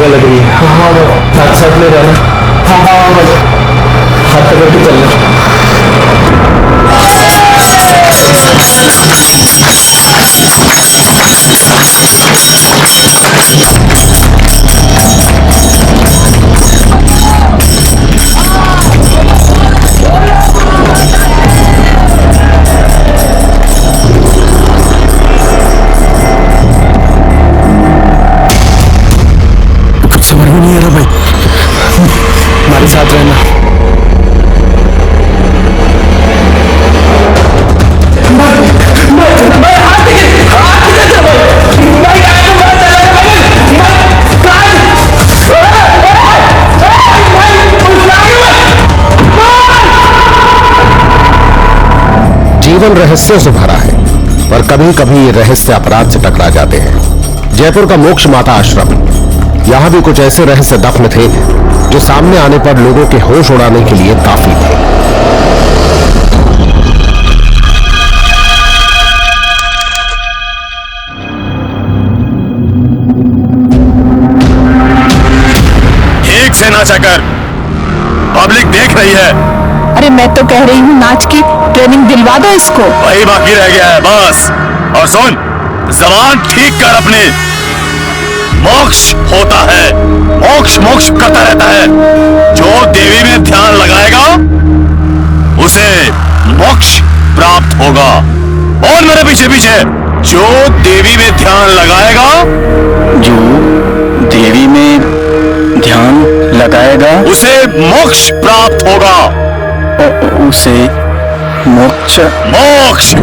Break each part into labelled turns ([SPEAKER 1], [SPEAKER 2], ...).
[SPEAKER 1] जगह लग रही है। हाँ साथ साथ में रहना। हाँ हाथ पकड़ के चलना। समझ में नहीं आ रहा भाई, हमारे साथ रहना।
[SPEAKER 2] जीवन रहस्यों से भरा है, पर कभी कभी ये रहस्य अपराध से टकरा जाते हैं। जयपुर का मोक्ष माता आश्रम, यहां भी कुछ ऐसे रहस्य दफन थे जो सामने आने पर लोगों के होश उड़ाने के लिए काफी थे।
[SPEAKER 3] ठीक से नाचा कर, पब्लिक देख रही है।
[SPEAKER 4] अरे मैं तो कह रही हूँ नाच की ट्रेनिंग दिलवा दो इसको।
[SPEAKER 3] वही बाकी रह गया है बस। और सुन, जबान ठीक कर अपने। मोक्ष होता है, मोक्ष मोक्ष करता रहता है। जो देवी में ध्यान लगाएगा उसे मोक्ष प्राप्त होगा। और मेरे पीछे पीछे, जो देवी में ध्यान लगाएगा,
[SPEAKER 1] जो देवी में ध्यान लगाएगा
[SPEAKER 3] उसे मोक्ष प्राप्त होगा।
[SPEAKER 1] उसे मोक्ष
[SPEAKER 3] मोक्ष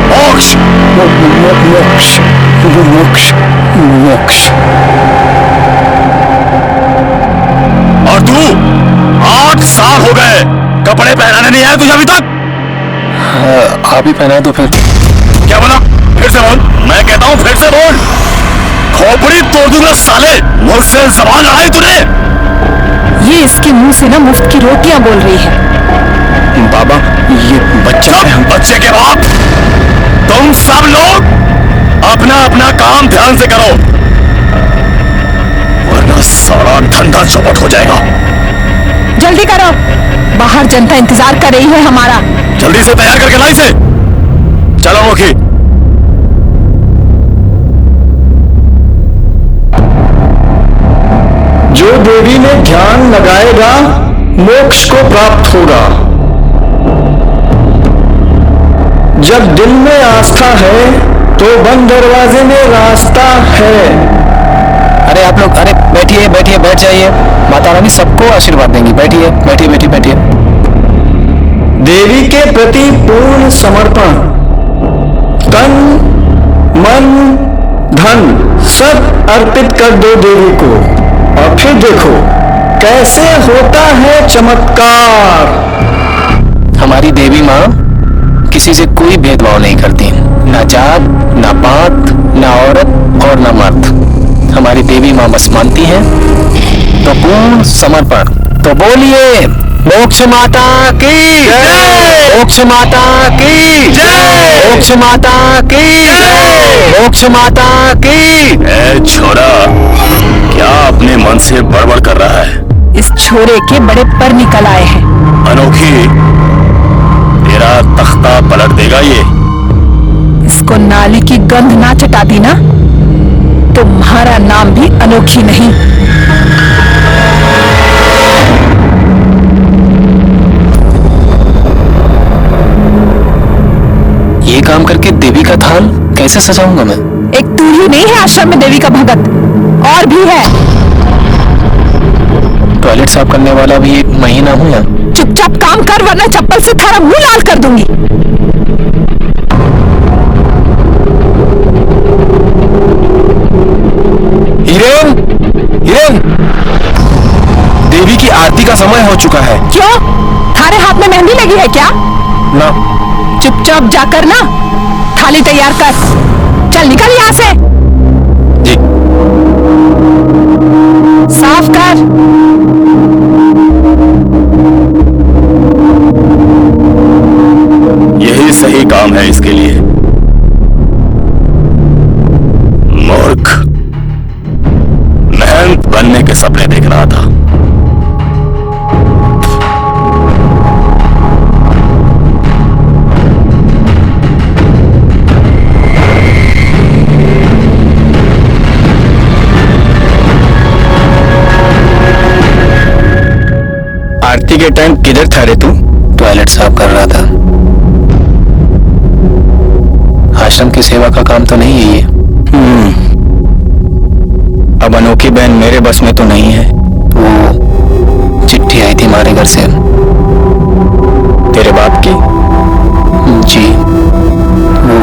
[SPEAKER 3] मोक्ष
[SPEAKER 1] मोक्ष मोक्ष मोक्ष।
[SPEAKER 3] और तू 8 साल हो गए, कपड़े पहनाने नहीं आया तुझे अभी तक?
[SPEAKER 1] आप ही पहना दो फिर।
[SPEAKER 3] क्या बोला? फिर से बोल। मैं कहता हूँ फिर से बोल। खोपड़ी तोड़ दूंगा साले, मुझसे जबान लड़ाई तूने।
[SPEAKER 4] ये इसके मुंह से ना मुफ्त की रोटियां बोल रही है।
[SPEAKER 1] बाबा ये बच्चा है। हम
[SPEAKER 3] बच्चे के बाप, तुम सब लोग अपना अपना काम ध्यान से करो, वरना सारा धंधा चौपट हो जाएगा।
[SPEAKER 4] जल्दी करो, बाहर जनता इंतजार कर रही है हमारा।
[SPEAKER 3] जल्दी से तैयार करके लाई से। चलो मुखी।
[SPEAKER 1] जो देवी में ध्यान लगाएगा मोक्ष को प्राप्त होगा। जब दिल में आस्था है तो बंद दरवाजे में रास्ता है।
[SPEAKER 5] अरे आप लोग, अरे बैठिए बैठिए, बैठ जाइए। माता रानी सबको आशीर्वाद देंगी। बैठिए बैठिए बैठिए बैठिए।
[SPEAKER 1] देवी के प्रति पूर्ण समर्पण, तन मन धन सब अर्पित कर दो देवी को, और फिर देखो कैसे होता है चमत्कार।
[SPEAKER 5] हमारी देवी माँ किसी से कोई भेदभाव नहीं करती, ना जात ना पात ना औरत और ना मर्द। हमारी देवी माँ बस मानती है तो पूर्ण समर्पण। तो बोलिए मोक्ष माता की जय, मोक्ष माता की जय, मोक्ष माता की जय, मोक्ष माता की।
[SPEAKER 3] ए छोरा, क्या अपने मन से बड़बड़ कर रहा है?
[SPEAKER 4] इस छोरे के बड़े पर निकल आए हैं।
[SPEAKER 3] अनोखी, तेरा तख्ता पलट देगा ये।
[SPEAKER 4] इसको नाली की गंध ना चटा दी ना, तुम्हारा नाम भी अनोखी नहीं।
[SPEAKER 5] ये काम करके देवी का थाल कैसे सजाऊंगा मैं?
[SPEAKER 4] एक तू ही नहीं है आश्रम में देवी का भगत, और भी है।
[SPEAKER 5] टॉयलेट साफ करने वाला भी एक महीना हूँ ना।
[SPEAKER 4] चुपचाप काम कर, वरना चप्पल से थारा मुंह लाल कर दूंगी।
[SPEAKER 5] हिरेन, हिरेन, देवी की आरती का समय हो चुका है।
[SPEAKER 4] क्यों? थारे हाथ में मेहंदी लगी है क्या?
[SPEAKER 5] ना।
[SPEAKER 4] चुपचाप जाकर ना थाली तैयार कर। चल निकल यहाँ से।
[SPEAKER 5] जी।
[SPEAKER 4] साफ कर।
[SPEAKER 3] यही सही काम है इसके लिए। मूर्ख, मेहनत बनने सपने देख रहा था।
[SPEAKER 5] आरती के टाइम किधर था रे तू? टॉयलेट साफ कर रहा था। आश्रम की सेवा का काम तो नहीं है ये। अब अनोखी बहन मेरे बस में तो नहीं है। वो चिट्ठी आई थी हमारे घर से, तेरे बाप की। जी, वो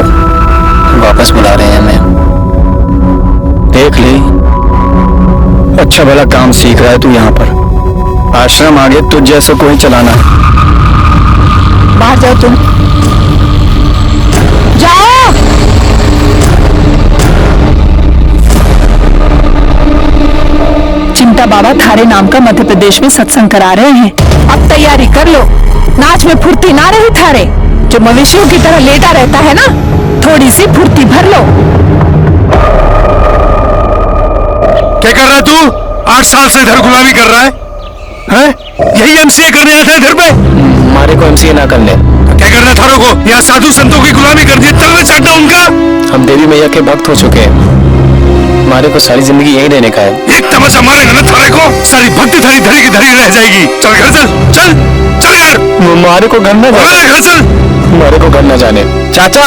[SPEAKER 5] वापस बुला रहे हैं हमें। देख ली, अच्छा भला काम सीख रहा है तू यहाँ पर। आश्रम आगे तुझ जैसे कोई चलाना है।
[SPEAKER 4] बाहर जाओ तुम, जाओ। चिंता बाबा थारे नाम का मध्य प्रदेश में सत्संग करा रहे हैं। अब तैयारी कर लो, नाच में फुर्ती ना रही थारे। जो मवेशियों की तरह लेटा रहता है ना, थोड़ी सी फुर्ती भर लो।
[SPEAKER 3] क्या कर रहा है तू? 8 साल से इधर गुलामी कर रहा है? हैं? यही एमसीए करने आया था इधर पे?
[SPEAKER 5] हमारे को एमसीए ना कर ले।
[SPEAKER 3] क्या करना था थारों को? यहाँ साधु संतों की गुलामी कर दी, तलवे चाटना उनका।
[SPEAKER 5] हम देवी मैया के भक्त हो चुके हैं, हमारे को सारी जिंदगी यही रहने का है।
[SPEAKER 3] एक तमाचा मारेगा ना थारे को, सारी भक्ति थारी धरी की धरी रह जाएगी। चल घर चल, चल चल यार।
[SPEAKER 5] हमारे को घर न जाने।
[SPEAKER 3] घर चल।
[SPEAKER 5] हमारे को घर न जाने।
[SPEAKER 2] चाचा,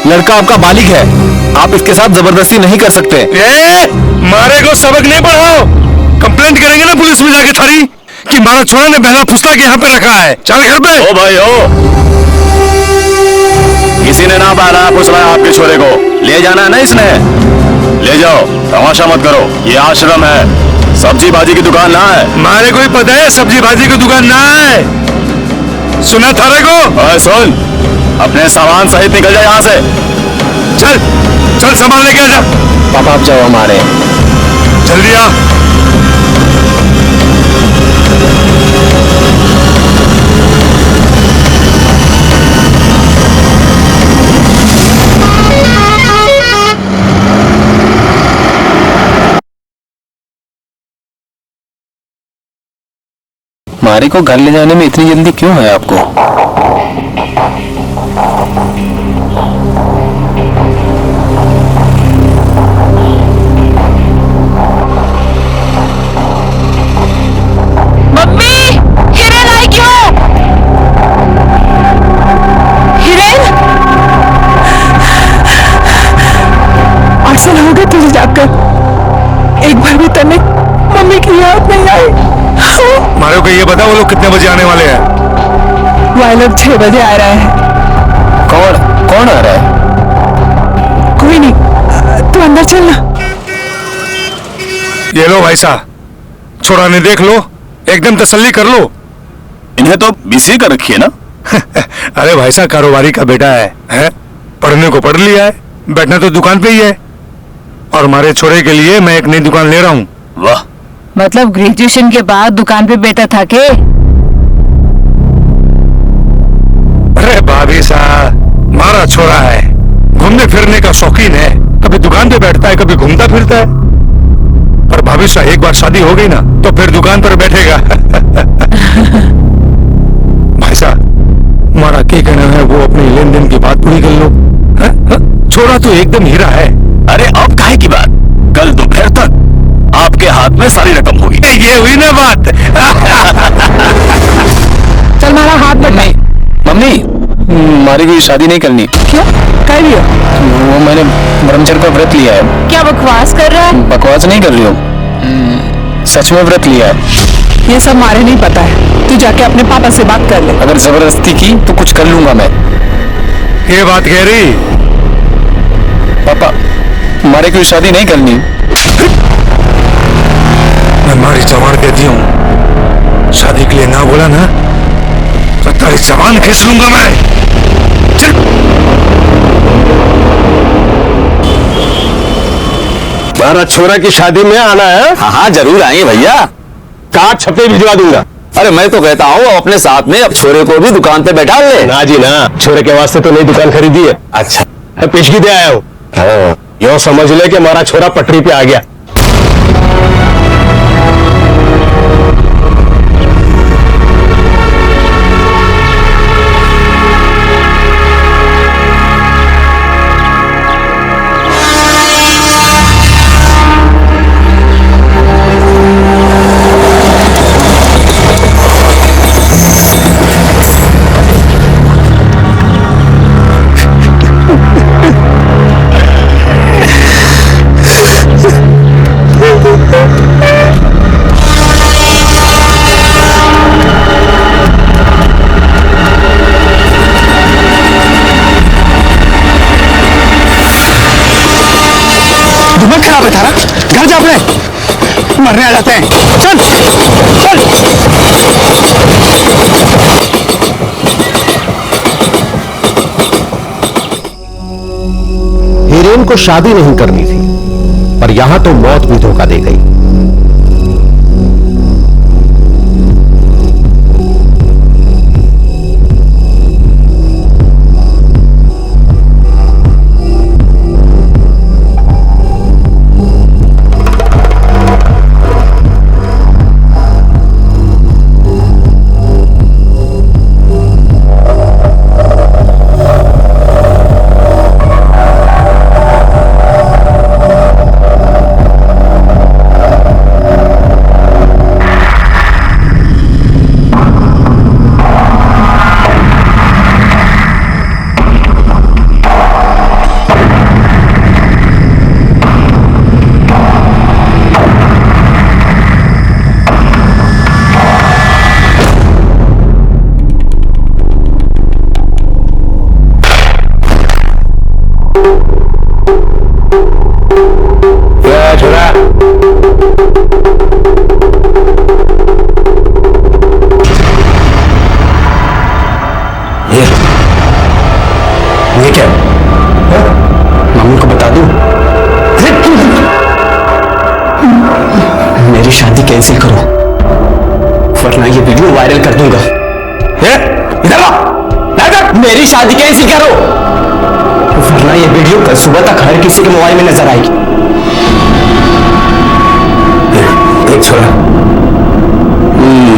[SPEAKER 2] लड़का आपका बालिग है, आप इसके साथ जबरदस्ती नहीं कर सकते।
[SPEAKER 3] मारे को सबक नहीं पढ़ाओ, कंप्लेंट करेंगे ना पुलिस में जाके थारी कि मारा छोरा ने बहला फुसला के यहाँ पे रखा है। चल घर पे। ओ भाई ओ, किसी ने ना बहला फुसलाया आपके छोरे को, ले जाना है ना इसने, ले जाओ। तमाशा मत करो, ये आश्रम है, सब्जी भाजी की दुकान ना है। मारे को ही पता है सब्जी भाजी की दुकान ना है। सुना थारे को? सुन, अपने सामान सहित निकल जा यहाँ से। चल चल, सामान लेके आ जा।
[SPEAKER 5] पापा आप जाओ, हमारे
[SPEAKER 3] जल्दी आ।
[SPEAKER 5] हमारे को घर ले जाने में इतनी जल्दी क्यों है आपको?
[SPEAKER 4] मम्मी, हिरेन आई क्यों? हिरेन, 8 साल हो गए तुझे जाकर, एक बार भी तने मम्मी की याद नहीं आई।
[SPEAKER 3] मारे को ये बता वो लोग कितने बजे आने वाले हैं?
[SPEAKER 4] वो लोग 6 बजे आ रहे हैं।
[SPEAKER 5] कौन कौन आ रहा है?
[SPEAKER 4] कोई नहीं, तू अंदर चलना।
[SPEAKER 3] ये लो भाई साहब, छोड़ा ने देख लो, एकदम तसल्ली कर लो। इन्हें तो बीसी कर रखी है ना। अरे भाई साहब, कारोबारी का बेटा है? पढ़ने को पढ़ लिया है, बैठना तो दुकान पे ही है। और हमारे छोरे के लिए मैं एक नई दुकान ले रहा हूँ। वाह,
[SPEAKER 4] मतलब ग्रेजुएशन के बाद दुकान पे बैठा था के?
[SPEAKER 3] अरे भाभी साहब, मारा छोरा है, घूमने फिरने का शौकीन है, कभी दुकान पे बैठता है, कभी घूमता फिरता है। पर भाभी साहब, एक बार शादी हो गई ना तो फिर दुकान पर बैठेगा। भाई साहब, हमारा क्या कहना है, वो अपनी लेन देन की बात पूरी कर लो। छोरा तो एकदम हीरा है। अरे अब काहे की बात, कल दोपहर तक आपके हाथ में सारी रकम होगी। ये हुई ना बात।
[SPEAKER 4] चल मारा हाथ बढ़ा।
[SPEAKER 5] मम्मी, हमारी कोई शादी नहीं करनी।
[SPEAKER 4] क्यों? कर रही हो?
[SPEAKER 5] वो मैंने ब्रह्मचर्य का व्रत लिया है।
[SPEAKER 4] क्या बकवास कर रहा है?
[SPEAKER 5] बकवास नहीं कर रही हूँ, सच में व्रत लिया है।
[SPEAKER 4] ये सब मारे नहीं पता है, तू जाके अपने पापा से बात कर ले।
[SPEAKER 5] अगर जबरदस्ती की तो कुछ कर लूंगा मैं।
[SPEAKER 3] ये बात कह रही?
[SPEAKER 5] पापा, हमारे कोई शादी नहीं करनी।
[SPEAKER 3] मैं मारी जवान कहती हूँ, शादी के लिए ना बोला ना तो तेरी जवान खींच लूंगा मैं। चल।
[SPEAKER 2] हमारा छोरा की शादी में आना है?
[SPEAKER 6] हाँ हाँ जरूर आएंगे भैया,
[SPEAKER 2] कार्ड छपे भिजवा दूंगा।
[SPEAKER 6] अरे मैं तो कहता हूँ अपने साथ में अब छोरे को भी दुकान पे बैठा ले।
[SPEAKER 2] ना जी ना, छोरे के वास्ते तो नई दुकान खरीदी है।
[SPEAKER 6] अच्छा,
[SPEAKER 2] पेशगी दे आया हूँ। हाँ, यो समझ ले कि हमारा छोरा पटरी पे आ गया।
[SPEAKER 1] दिमाग खराब है थारा, घर जा अपने, मरने आ जाते हैं। चल
[SPEAKER 2] हिरेन को शादी नहीं करनी थी, पर यहां तो मौत भी धोखा दे गई।
[SPEAKER 1] ये क्या? मम्मी को बता दूं? मेरी शादी कैंसिल करो, वरना ये वीडियो वायरल कर दूंगा। इधर आओ, मेरी शादी कैंसिल करो, वरना ये वीडियो कल सुबह तक हर किसी के मोबाइल में नजर आएगी। देख छोरा,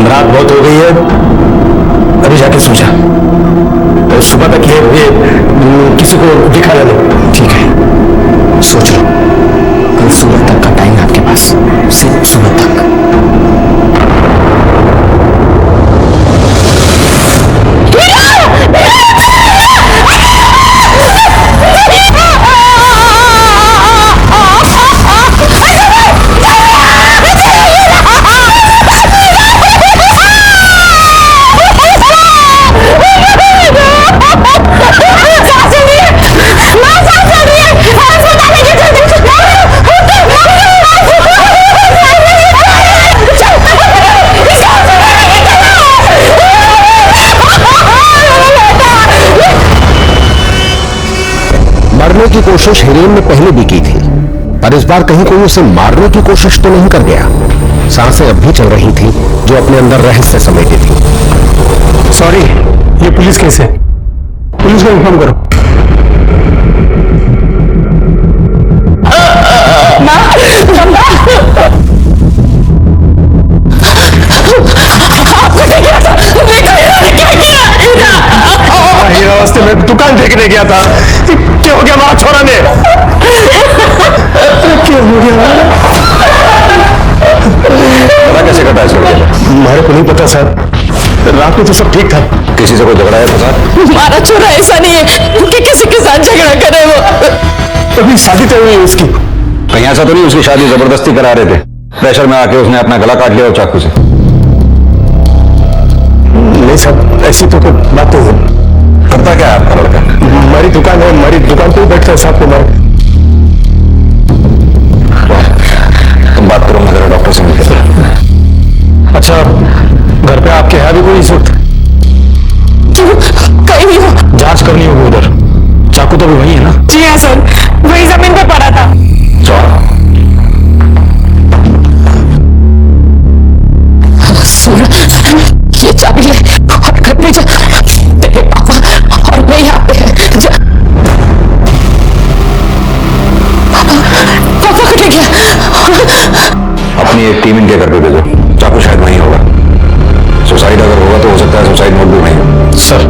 [SPEAKER 1] रात बहुत हो गई है, अभी जाके सो जा, और सुबह तक ये किसी को दिखा दे। ठीक है, सोच लो, कल सुबह तक का टाइम आपके पास, सिर्फ सुबह तक।
[SPEAKER 2] मरने की कोशिश हिरेन ने पहले भी की थी, पर इस बार कहीं कोई उसे मारने की कोशिश तो नहीं कर गया। सांसें अब भी चल रही थी जो अपने अंदर रहस्य समेटी थी।
[SPEAKER 1] सॉरी, ये पुलिस केस है, पुलिस को इन्फॉर्म करो। रास्ते में दुकान देखने गया था, क्या हो गया हमारा छोरा ने? क्या हो गया?
[SPEAKER 6] पता कैसे कटा इसको?
[SPEAKER 1] हमारे को नहीं पता सर, रात में तो सब ठीक था।
[SPEAKER 6] किसी से कोई झगड़ा है तो साथ?
[SPEAKER 4] हमारा छोरा ऐसा नहीं है कि किसी के साथ झगड़ा करे। वो
[SPEAKER 1] अभी शादी तो हुई है उसकी।
[SPEAKER 6] कहीं ऐसा तो नहीं उसकी शादी जबरदस्ती करा रहे थे, प्रेशर में आके उसने अपना गला काट लिया और चाकू से?
[SPEAKER 1] नहीं सर, ऐसी तो कोई बात तो है।
[SPEAKER 6] करता क्या है आपका लड़का?
[SPEAKER 1] हमारी दुकान है, हमारी दुकान पे ही बैठता है साहब को मार।
[SPEAKER 6] तुम बात करो, मैं जरा डॉक्टर से मिलते।
[SPEAKER 1] अच्छा, घर पे आपके है भी कोई इस वक्त?
[SPEAKER 4] कहीं नहीं हो।
[SPEAKER 1] जांच करनी होगी उधर, चाकू तो भी वही है ना?
[SPEAKER 4] जी हाँ सर, वही जमीन पे पड़ा था। ये चाबी ले और घर में जा, तेरे पापा और मैं यहाँ पे हैं। पापा कटे गया।
[SPEAKER 6] अपनी एक टीम इनके घर पे भेजो, चाकू शायद वहीं होगा। सुसाइड अगर होगा तो हो सकता है सुसाइड नोट भी वहीं हो।
[SPEAKER 1] सर,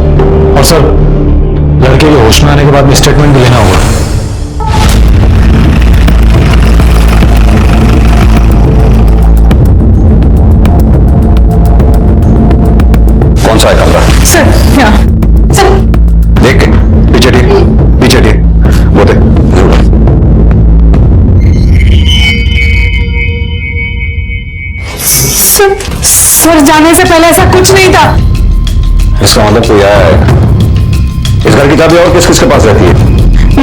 [SPEAKER 1] और सर लड़के के होश में आने के बाद में स्टेटमेंट भी लेना होगा।
[SPEAKER 6] कौन सा है कमरा?
[SPEAKER 4] सर यहाँ सर,
[SPEAKER 6] देख के पीछे ठीक, पीछे ठीक, वो देख जरूर।
[SPEAKER 4] सर जाने से पहले ऐसा कुछ नहीं था।
[SPEAKER 6] इसका मतलब कोई आया है। इस घर की चाबी और किस किस के पास रहती है?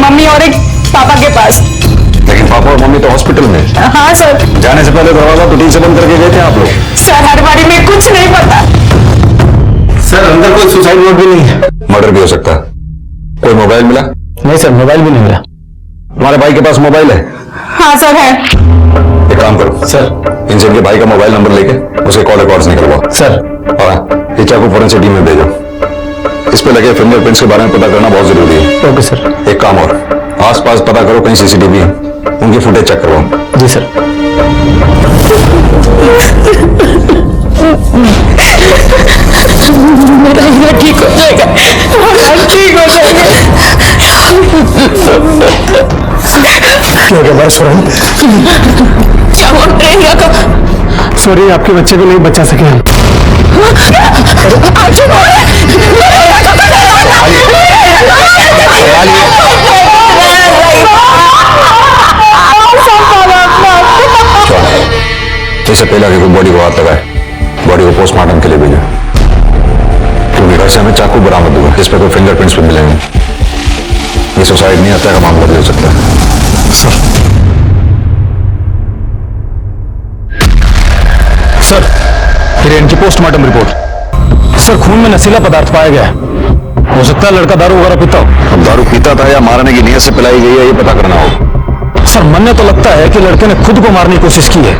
[SPEAKER 4] मम्मी और एक पापा के पास।
[SPEAKER 6] लेकिन पापा और मम्मी मम्मी तो हॉस्पिटल में है।
[SPEAKER 4] हाँ सर।
[SPEAKER 6] जाने से पहले दरवाजा कुटी से बंद करके गए थे आप लोग?
[SPEAKER 4] सर हर बारी में कुछ नहीं पता।
[SPEAKER 1] सर अंदर कोई सुसाइड नोट भी नहीं है।
[SPEAKER 6] मर्डर भी हो सकता है। कोई मोबाइल मिला?
[SPEAKER 1] नहीं सर, मोबाइल भी नहीं मिला।
[SPEAKER 6] तुम्हारे भाई के पास मोबाइल है?
[SPEAKER 4] हाँ सर है।
[SPEAKER 6] एक काम करो
[SPEAKER 1] सर।
[SPEAKER 6] इनसे इनके भाई का मोबाइल नंबर लेके उसके कॉल रिकॉर्ड्स निकलवाओ।
[SPEAKER 1] सर।
[SPEAKER 6] और ये चाकू फोरेंसिक टीम में भेजो। इस पे लगे फिंगरप्रिंट्स के बारे में पता करना बहुत जरूरी है।
[SPEAKER 1] Okay sir.
[SPEAKER 6] एक काम और, आसपास पता करो कहीं सीसीटीवी है, उनकी फुटेज चेक करवाओ।
[SPEAKER 1] जी सर।
[SPEAKER 4] मेरा ये ठीक हो जाएगा, ठीक हो जाएगा।
[SPEAKER 1] क्या बस हो रहा है? सॉरी, आपके बच्चे को नहीं बचा सके हम।
[SPEAKER 6] इससे पहले कि कोई बॉडी को हाथ लगाए, बॉडी को पोस्टमार्टम के लिए भेजो, क्योंकि घर से हमें चाकू बरामद हुआ जिस पे कोई फिंगरप्रिंट्स भी मिलेंगे। ये सुसाइड नहीं, हत्या का मामला भी हो सकता है।
[SPEAKER 1] सर, फिर इनकी पोस्टमार्टम रिपोर्ट। सर, खून में नशीला पदार्थ पाया गया है। हो सकता है लड़का दारू वगैरह पीता हो।
[SPEAKER 6] अब दारू पीता था या मारने की नीयत से पिलाई गई है, ये पता करना होगा।
[SPEAKER 1] सर, मन तो लगता है कि लड़के ने खुद को मारने की कोशिश की है।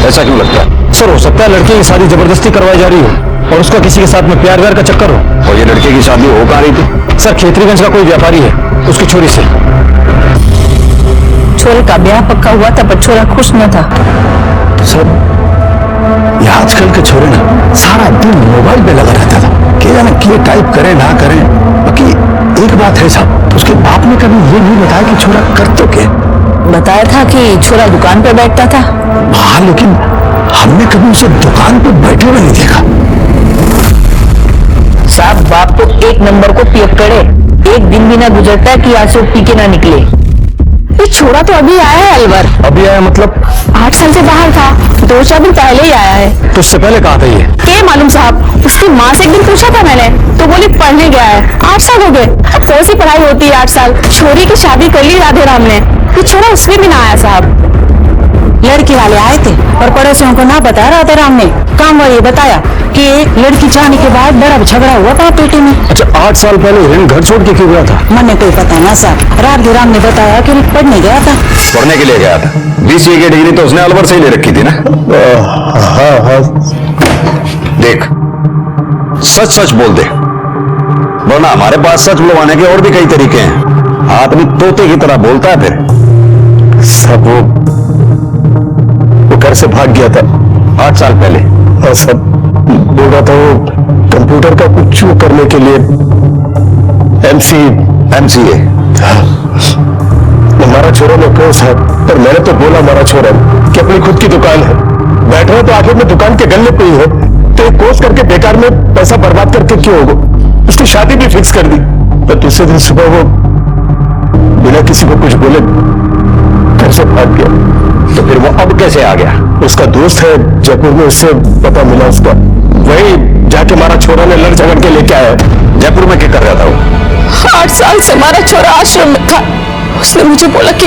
[SPEAKER 6] ऐसा क्यों लगता है?
[SPEAKER 1] सर, हो सकता है लड़के की शादी जबरदस्ती करवाई जा रही हो और उसका किसी के साथ में प्यार व्यार का चक्कर हो।
[SPEAKER 6] और ये लड़के की शादी हो कहाँ रही थी?
[SPEAKER 1] सर, खेतरीगंज का कोई व्यापारी है, उसकी छोरी से।
[SPEAKER 4] छोरे का ब्याह पक्का हुआ था पर छोरा खुश न था।
[SPEAKER 1] सर, ये आजकल के छोरे ना सारा दिन मोबाइल पे लगा रहता था। क्या जाने क्या टाइप करे ना करे। बाकी एक बात है साहब, उसके बाप ने कभी ये नहीं बताया कि छोरा कर तो क्या।
[SPEAKER 4] बताया था कि छोरा दुकान पे बैठता था।
[SPEAKER 1] हाँ, लेकिन हमने कभी उसे दुकान पे बैठे हुए नहीं देखा।
[SPEAKER 4] साहब, बाप तो एक नंबर को पियक्कड़े, एक दिन भी ना गुजरता है कि आज से पी के ना निकले। ये छोरा तो अभी आया है अलवर।
[SPEAKER 1] अभी आया मतलब?
[SPEAKER 4] 8 साल से बाहर था, 2-4 दिन पहले ही आया है।
[SPEAKER 1] तो उससे पहले कहा था ये?
[SPEAKER 4] क्या मालूम साहब, उसकी माँ से एक दिन पूछा था मैंने तो बोली पढ़ने गया है। 8 साल हो गए। अब कौन सी पढ़ाई होती है 8 साल। छोरी की शादी कर ली राधे राम ने। ये छोरा उसमें भी ना आया साहब। लड़की वाले आए थे और पड़ोसियों को ना बताया राधे राम ने। काम वाले बताया कि लड़की जाने के बाद बड़ा झगड़ा हुआ था पेटे में।
[SPEAKER 1] अच्छा, 8 साल पहले हिरण घर छोड़ के क्यों गया था?
[SPEAKER 4] मन कोई पता ना साहब। राधे राम ने बताया कि पढ़ने गया था।
[SPEAKER 6] पढ़ने के लिए गया था? BCA की डिग्री तो उसने अलवर से ही ले रखी थी ना?
[SPEAKER 1] हाँ।
[SPEAKER 6] देख, सच सच बोल दे, वरना हमारे पास सच बुलवाने के और भी कई तरीके हैं। आदमी तोते की तरह बोलता है। फिर
[SPEAKER 1] सब वो घर से भाग गया था
[SPEAKER 6] 8 साल पहले।
[SPEAKER 1] और सब बोल रहा था वो कंप्यूटर का कुछ करने के लिए
[SPEAKER 6] MCA।
[SPEAKER 1] हमारा छोरा में कोर्स है, पर मैंने तो बोला हमारा छोरा कि अपनी खुद की दुकान है, बैठ रहे तो आखिर में दुकान के गले पे ही है, तो एक कोर्स करके बेकार में पैसा बर्बाद करके क्यों होगा। उसकी शादी भी फिक्स कर दी, पर दूसरे दिन सुबह वो बिना किसी को कुछ बोले घर से भाग गया।
[SPEAKER 6] तो फिर वो अब कैसे आ गया?
[SPEAKER 1] उसका दोस्त है जयपुर में, उससे पता मिला उसका, वही जाके हमारा छोरा ने लड़ झगड़ के लेके आया।
[SPEAKER 6] जयपुर में क्या कर रहा था वो?
[SPEAKER 4] 8 साल से हमारा छोरा आश्रम में था। उसने मुझे बोला कि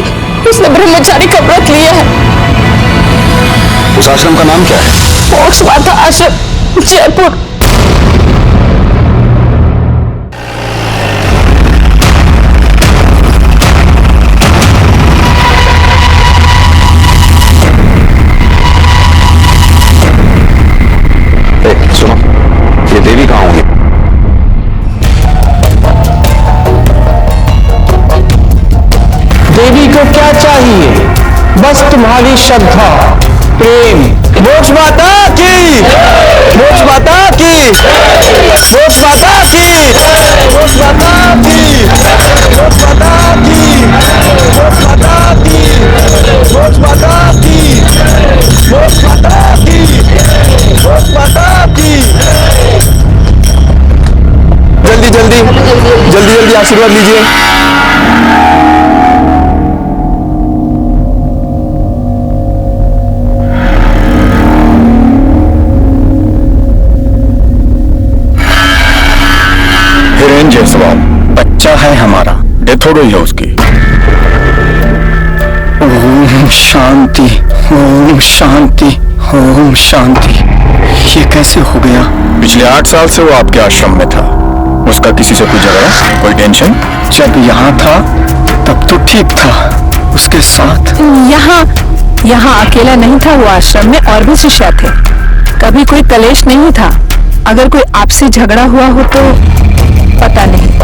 [SPEAKER 4] उसने ब्रह्मचारी का व्रत लिया है।
[SPEAKER 6] उस आश्रम का नाम क्या है?
[SPEAKER 4] मोक्ष माता आश्रम, जयपुर।
[SPEAKER 6] सुनो, ये देवी कहाँ होंगी?
[SPEAKER 1] देवी को क्या चाहिए? बस तुम्हारी श्रद्धा, प्रेम। मोक्ष माता की, मोक्ष माता की, मोक्ष माता की, मोक्ष माता की, मोक्ष माता की, मोक्ष माता की, मोक्ष माता की, मोक्ष माता की, मोक्ष माता की। जल्दी जल्दी जल्दी जल्दी आशीर्वाद लीजिए।
[SPEAKER 3] बच्चा है हमारा, ये थोड़ी है उसकी।
[SPEAKER 1] शांति, ओम शांति, ओम शांति। ये कैसे हो गया?
[SPEAKER 3] पिछले 8 साल से वो आपके आश्रम में था। उसका किसी से कोई झगड़ा, कोई टेंशन?
[SPEAKER 1] जब यहाँ था तब तो ठीक था, उसके साथ।
[SPEAKER 4] यहाँ अकेला नहीं था वो, आश्रम में और भी शिष्य थे। कभी कोई कलेश नहीं था। अगर कोई आपसी झगड़ा हुआ हो तो पता नहीं।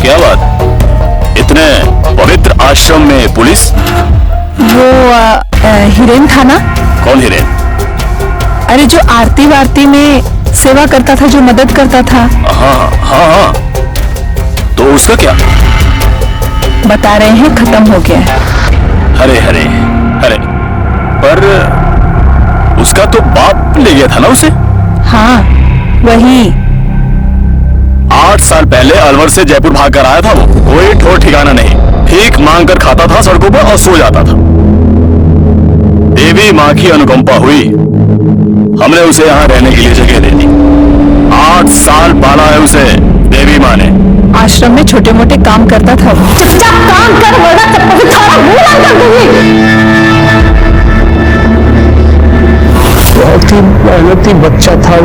[SPEAKER 3] क्या बात, इतने पवित्र आश्रम में पुलिस?
[SPEAKER 4] वो हिरेन था ना?
[SPEAKER 3] कौन हिरेन?
[SPEAKER 4] अरे जो आरती वारती में सेवा करता था, जो मदद करता था।
[SPEAKER 3] हाँ। तो उसका क्या?
[SPEAKER 4] बता रहे हैं खत्म हो गया है।
[SPEAKER 3] अरे पर उसका तो बाप ले गया था ना उसे?
[SPEAKER 4] हाँ वही।
[SPEAKER 3] 8 साल पहले अलवर से जयपुर भाग कर आया था वो। कोई ठोर ठिकाना नहीं, भीख मांग कर खाता था सड़कों पर और सो जाता था। देवी माँ की अनुकंपा हुई, हमने उसे यहाँ रहने के लिए जगह दे दी। 8 साल पाला है उसे देवी माँ ने।
[SPEAKER 4] आश्रम में छोटे मोटे काम करता था वो। चुपचाप काम कर वरना चप्पल से थारा मुंह लाल कर दूंगी।
[SPEAKER 1] बहुत ही मेहनती बच्चा था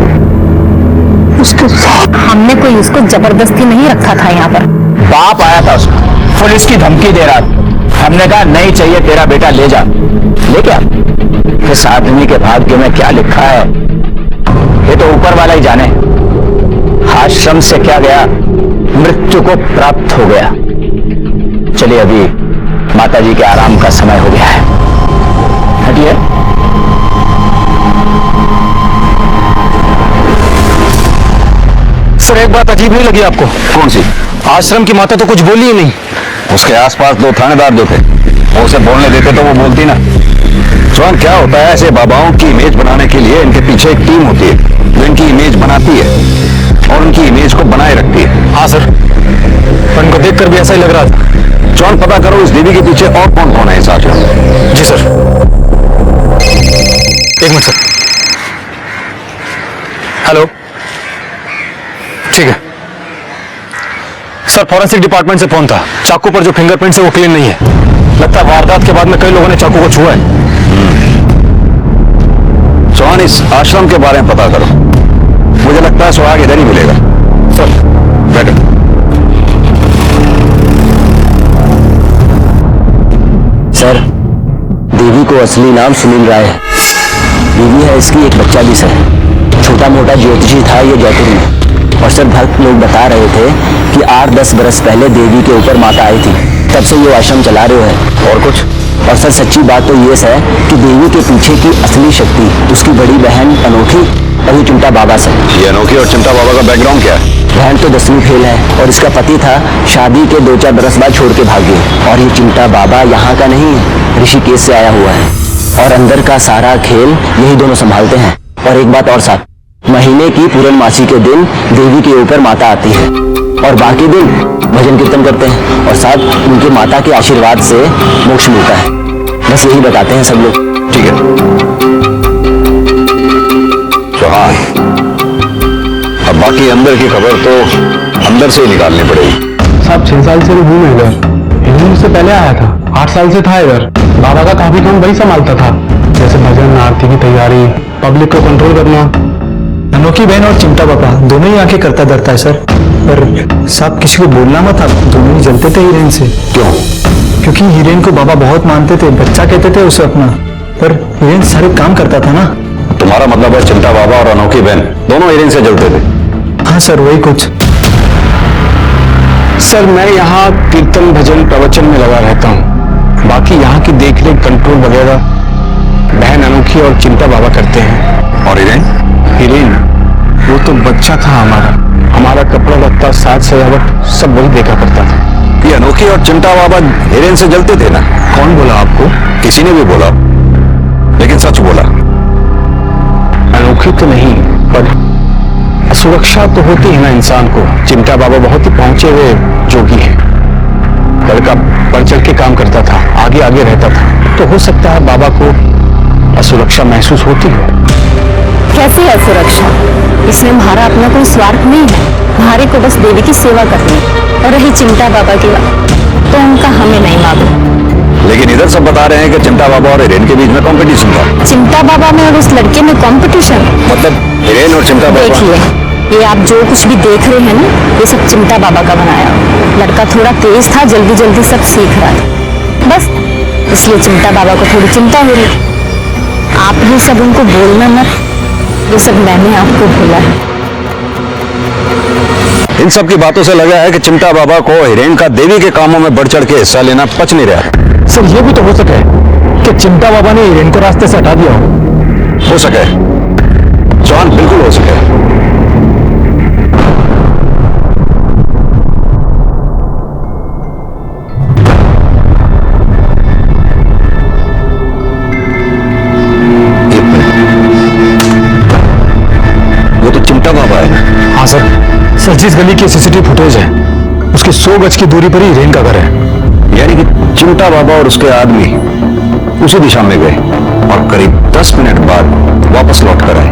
[SPEAKER 1] उसके साथ।
[SPEAKER 4] हमने कोई उसको जबरदस्ती नहीं रखा था यहाँ पर।
[SPEAKER 5] बाप आया था उसको, पुलिस की धमकी दे रहा था। हमने कहा नहीं चाहिए तेरा बेटा ले जा। ले क्या? इस आदमी के भाग्य में क्या लिखा है ये तो ऊपर वाला ही जाने। आश्रम से क्या गया, मृत्यु को प्राप्त हो गया। चलिए अभी माताजी के आराम का समय हो गया है, हटिए।
[SPEAKER 2] सर एक बात अजीब नहीं लगी आपको?
[SPEAKER 6] कौन सी?
[SPEAKER 2] आश्रम की माता तो कुछ बोली ही नहीं।
[SPEAKER 6] उसके आसपास 2 थानेदार जो थे, वो उसे बोलने देते तो वो बोलती ना। चौहान, क्या होता है, ऐसे बाबाओं की इमेज बनाने के लिए इनके पीछे एक टीम होती है जो इनकी इमेज बनाती है और उनकी इमेज को बनाए रखती है।
[SPEAKER 2] हाँ सर, पर इनको देखकर भी ऐसा ही लग रहा था।
[SPEAKER 6] चौहान, पता करो इस देवी के पीछे और कौन कौन है इस आश्रम में।
[SPEAKER 2] जी सर। एक मिनट सर। हेलो, ठीक है सर। फॉरेंसिक डिपार्टमेंट से फोन था। चाकू पर जो फिंगरप्रिंट्स है वो क्लीन नहीं है। लगता है वारदात के बाद में कई लोगों ने चाकू को छुआ है।
[SPEAKER 6] चौहान, इस आश्रम के बारे में पता करो। मुझे लगता है सुहाग इधर ही मिलेगा।
[SPEAKER 2] सर
[SPEAKER 6] बैठो।
[SPEAKER 5] सर, देवी को असली नाम सुनील राय है। बीवी है इसकी, एक बच्चा भी सर। छोटा मोटा ज्योतिषी था ये जयपुर में। और सर भक्त लोग बता रहे थे कि 8-10 बरस पहले देवी के ऊपर माता आई थी, तब से ये आश्रम चला रहे हैं।
[SPEAKER 6] और कुछ?
[SPEAKER 5] और सर सच्ची बात तो ये है कि देवी के पीछे की असली शक्ति उसकी बड़ी बहन अनोखी और ये चिंटा बाबा से।
[SPEAKER 6] ये अनोखी और चिंता बाबा का बैकग्राउंड क्या है?
[SPEAKER 5] बहन तो 10वीं फेल है और इसका पति था, शादी के 2-4 बरस बाद छोड़ के भाग गए। और ये चिंटा बाबा यहाँ का नहीं है, ऋषिकेश से आया हुआ है। और अंदर का सारा खेल यही दोनों संभालते हैं। और एक बात और साथ, महीने की पूर्णमासी के दिन देवी के ऊपर माता आती है और बाकी दिन भजन कीर्तन करते हैं और साथ उनके माता के आशीर्वाद से मोक्ष मिलता है। बस यही बताते हैं सब लोग।
[SPEAKER 6] ठीक है चौहान, अब बाकी अंदर की खबर तो अंदर से ही निकालनी पड़ेगी।
[SPEAKER 7] साहब 6 साल से घूमे इधर। हिंदू से पहले आया था, 8 साल से था इधर। बाबा का काफी काम वही संभालता था, जैसे भजन, आरती की तैयारी, पब्लिक को कंट्रोल करना।
[SPEAKER 1] अनोखी बहन और चिंटा बाबा दोनों ही आके करता धरता है सर। पर साहब किसी को बोलना मत, आप दोनों ही जलते थे हिरेन से।
[SPEAKER 6] क्यों?
[SPEAKER 1] क्योंकि हिरेन को बाबा बहुत मानते थे, बच्चा कहते थे उसे अपना। पर हिरेन सारे काम करता था ना।
[SPEAKER 6] तुम्हारा मतलब है चिंता बाबा और अनोखी बहन दोनों हिरेन से जलते थे?
[SPEAKER 1] हाँ सर, वही कुछ।
[SPEAKER 7] सर मैं यहाँ कीर्तन, भजन, प्रवचन में लगा रहता हूँ। बाकी यहाँ की देखरेख, कंट्रोल वगैरह बहन अनोखी और चिंता बाबा करते हैं।
[SPEAKER 6] और हिरेन?
[SPEAKER 7] हिरेन वो तो बच्चा था हमारा कपड़ा लत्ता, साज सजावट सब वही देखा करता था।
[SPEAKER 6] ये अनोखी और चिंता बाबा हिरेन से जलते थे ना?
[SPEAKER 7] कौन बोला आपको?
[SPEAKER 6] किसी ने भी बोला, लेकिन सच बोला।
[SPEAKER 7] अनोखी तो नहीं, पर सुरक्षा तो होती है ना इंसान को। चिंता बाबा बहुत ही पहुंचे हुए जोगी हैं। लड़का बढ़ चढ़ के काम करता था, आगे आगे रहता था। तो हो सकता है बाबा को असुरक्षा महसूस होती है।
[SPEAKER 4] कैसी असुरक्षा? इसमें हमारा अपना कोई स्वार्थ नहीं है, हमारे को बस देवी की सेवा करनी है। और रही चिंता बाबा की बात, तो उनका हमें नहीं मालूम।
[SPEAKER 6] लेकिन इधर सब बता रहे हैं कि चिंता बाबा और हिरेन के बीच में कंपटीशन था।
[SPEAKER 4] चिंता बाबा में और उस लड़के में कंपटीशन?
[SPEAKER 6] मतलब हिरेन और चिंता बाबा?
[SPEAKER 4] देखिए, ये आप जो कुछ भी देख रहे हैं ना, ये सब चिंता बाबा का बनाया हुआ। लड़का थोड़ा तेज था, जल्दी जल्दी सब सीख रहा था, बस इसलिए चिंता बाबा को थोड़ी चिंता हो रही। आप ये सब उनको बोलना मत, ये सब मैंने आपको बोला है।
[SPEAKER 6] इन सब की बातों से लगा है कि चिंता बाबा को हिरेन का देवी के कामों में बढ़ चढ़ के हिस्सा लेना पच नहीं रहा।
[SPEAKER 7] सर ये भी तो हो सके कि चिंता बाबा ने हिरेन को रास्ते से हटा दिया
[SPEAKER 6] हो सके चौहान, बिल्कुल हो सके। वो तो चिंता बाबा है।
[SPEAKER 7] हाँ सर, जिस गली की सीसीटीवी फुटेज है उसकी 100 गज की दूरी पर ही हिरेन का घर है।
[SPEAKER 6] यानी कि चिंता बाबा और उसके आदमी उसी दिशा में गए और करीब 10 मिनट बाद वापस लौट कर आए।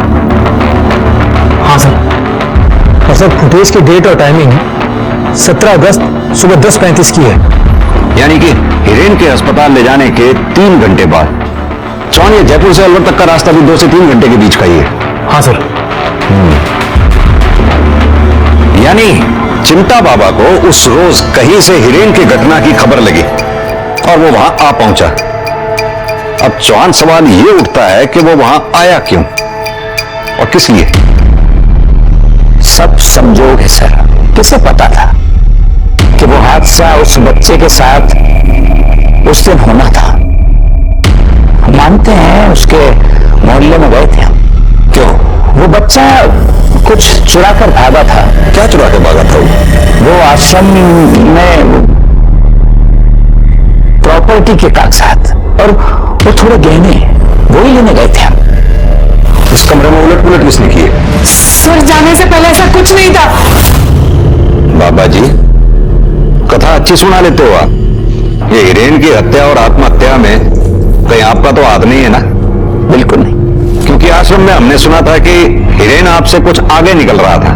[SPEAKER 7] हाँ सर, और सर फुटेज की डेट और टाइमिंग 17 अगस्त सुबह 10:35 की है।
[SPEAKER 6] यानी कि हिरेन के अस्पताल ले जाने के 3 घंटे बाद। चौहान, ये जयपुर से अलवर तक का रास्ता भी 2 से 3 घंटे के बीच का ही है।
[SPEAKER 7] हाँ सर।
[SPEAKER 6] यानी चिंता बाबा को उस रोज कहीं से हिरेन की घटना की खबर लगी और वो वहां आ पहुंचा। अब चौहान, सवाल ये उठता है कि वो वहां आया क्यों और किस लिए?
[SPEAKER 5] सब संजोग है सर। किसे पता था कि वो हादसा उस बच्चे के साथ उस दिन होना था? मानते हैं उसके मोहल्ले में गए थे हम। क्यों? वो बच्चा कुछ चुरा कर भागा था।
[SPEAKER 6] क्या चुरा के भागा था
[SPEAKER 5] वो आश्रम में प्रॉपर्टी के कागजात और वो थोड़े गहने वो ही लेने गए थे हम।
[SPEAKER 6] इस कमरे में उलट पुलट किसने की है?
[SPEAKER 4] सर, जाने से पहले ऐसा कुछ नहीं था।
[SPEAKER 6] बाबा जी, कथा अच्छी सुना लेते हो आप। ये हिरेन की हत्या और आत्महत्या में कहीं आपका तो हाथ नहीं है ना?
[SPEAKER 5] बिल्कुल नहीं।
[SPEAKER 6] क्योंकि आश्रम में हमने सुना था कि हिरेन आपसे कुछ आगे निकल रहा था,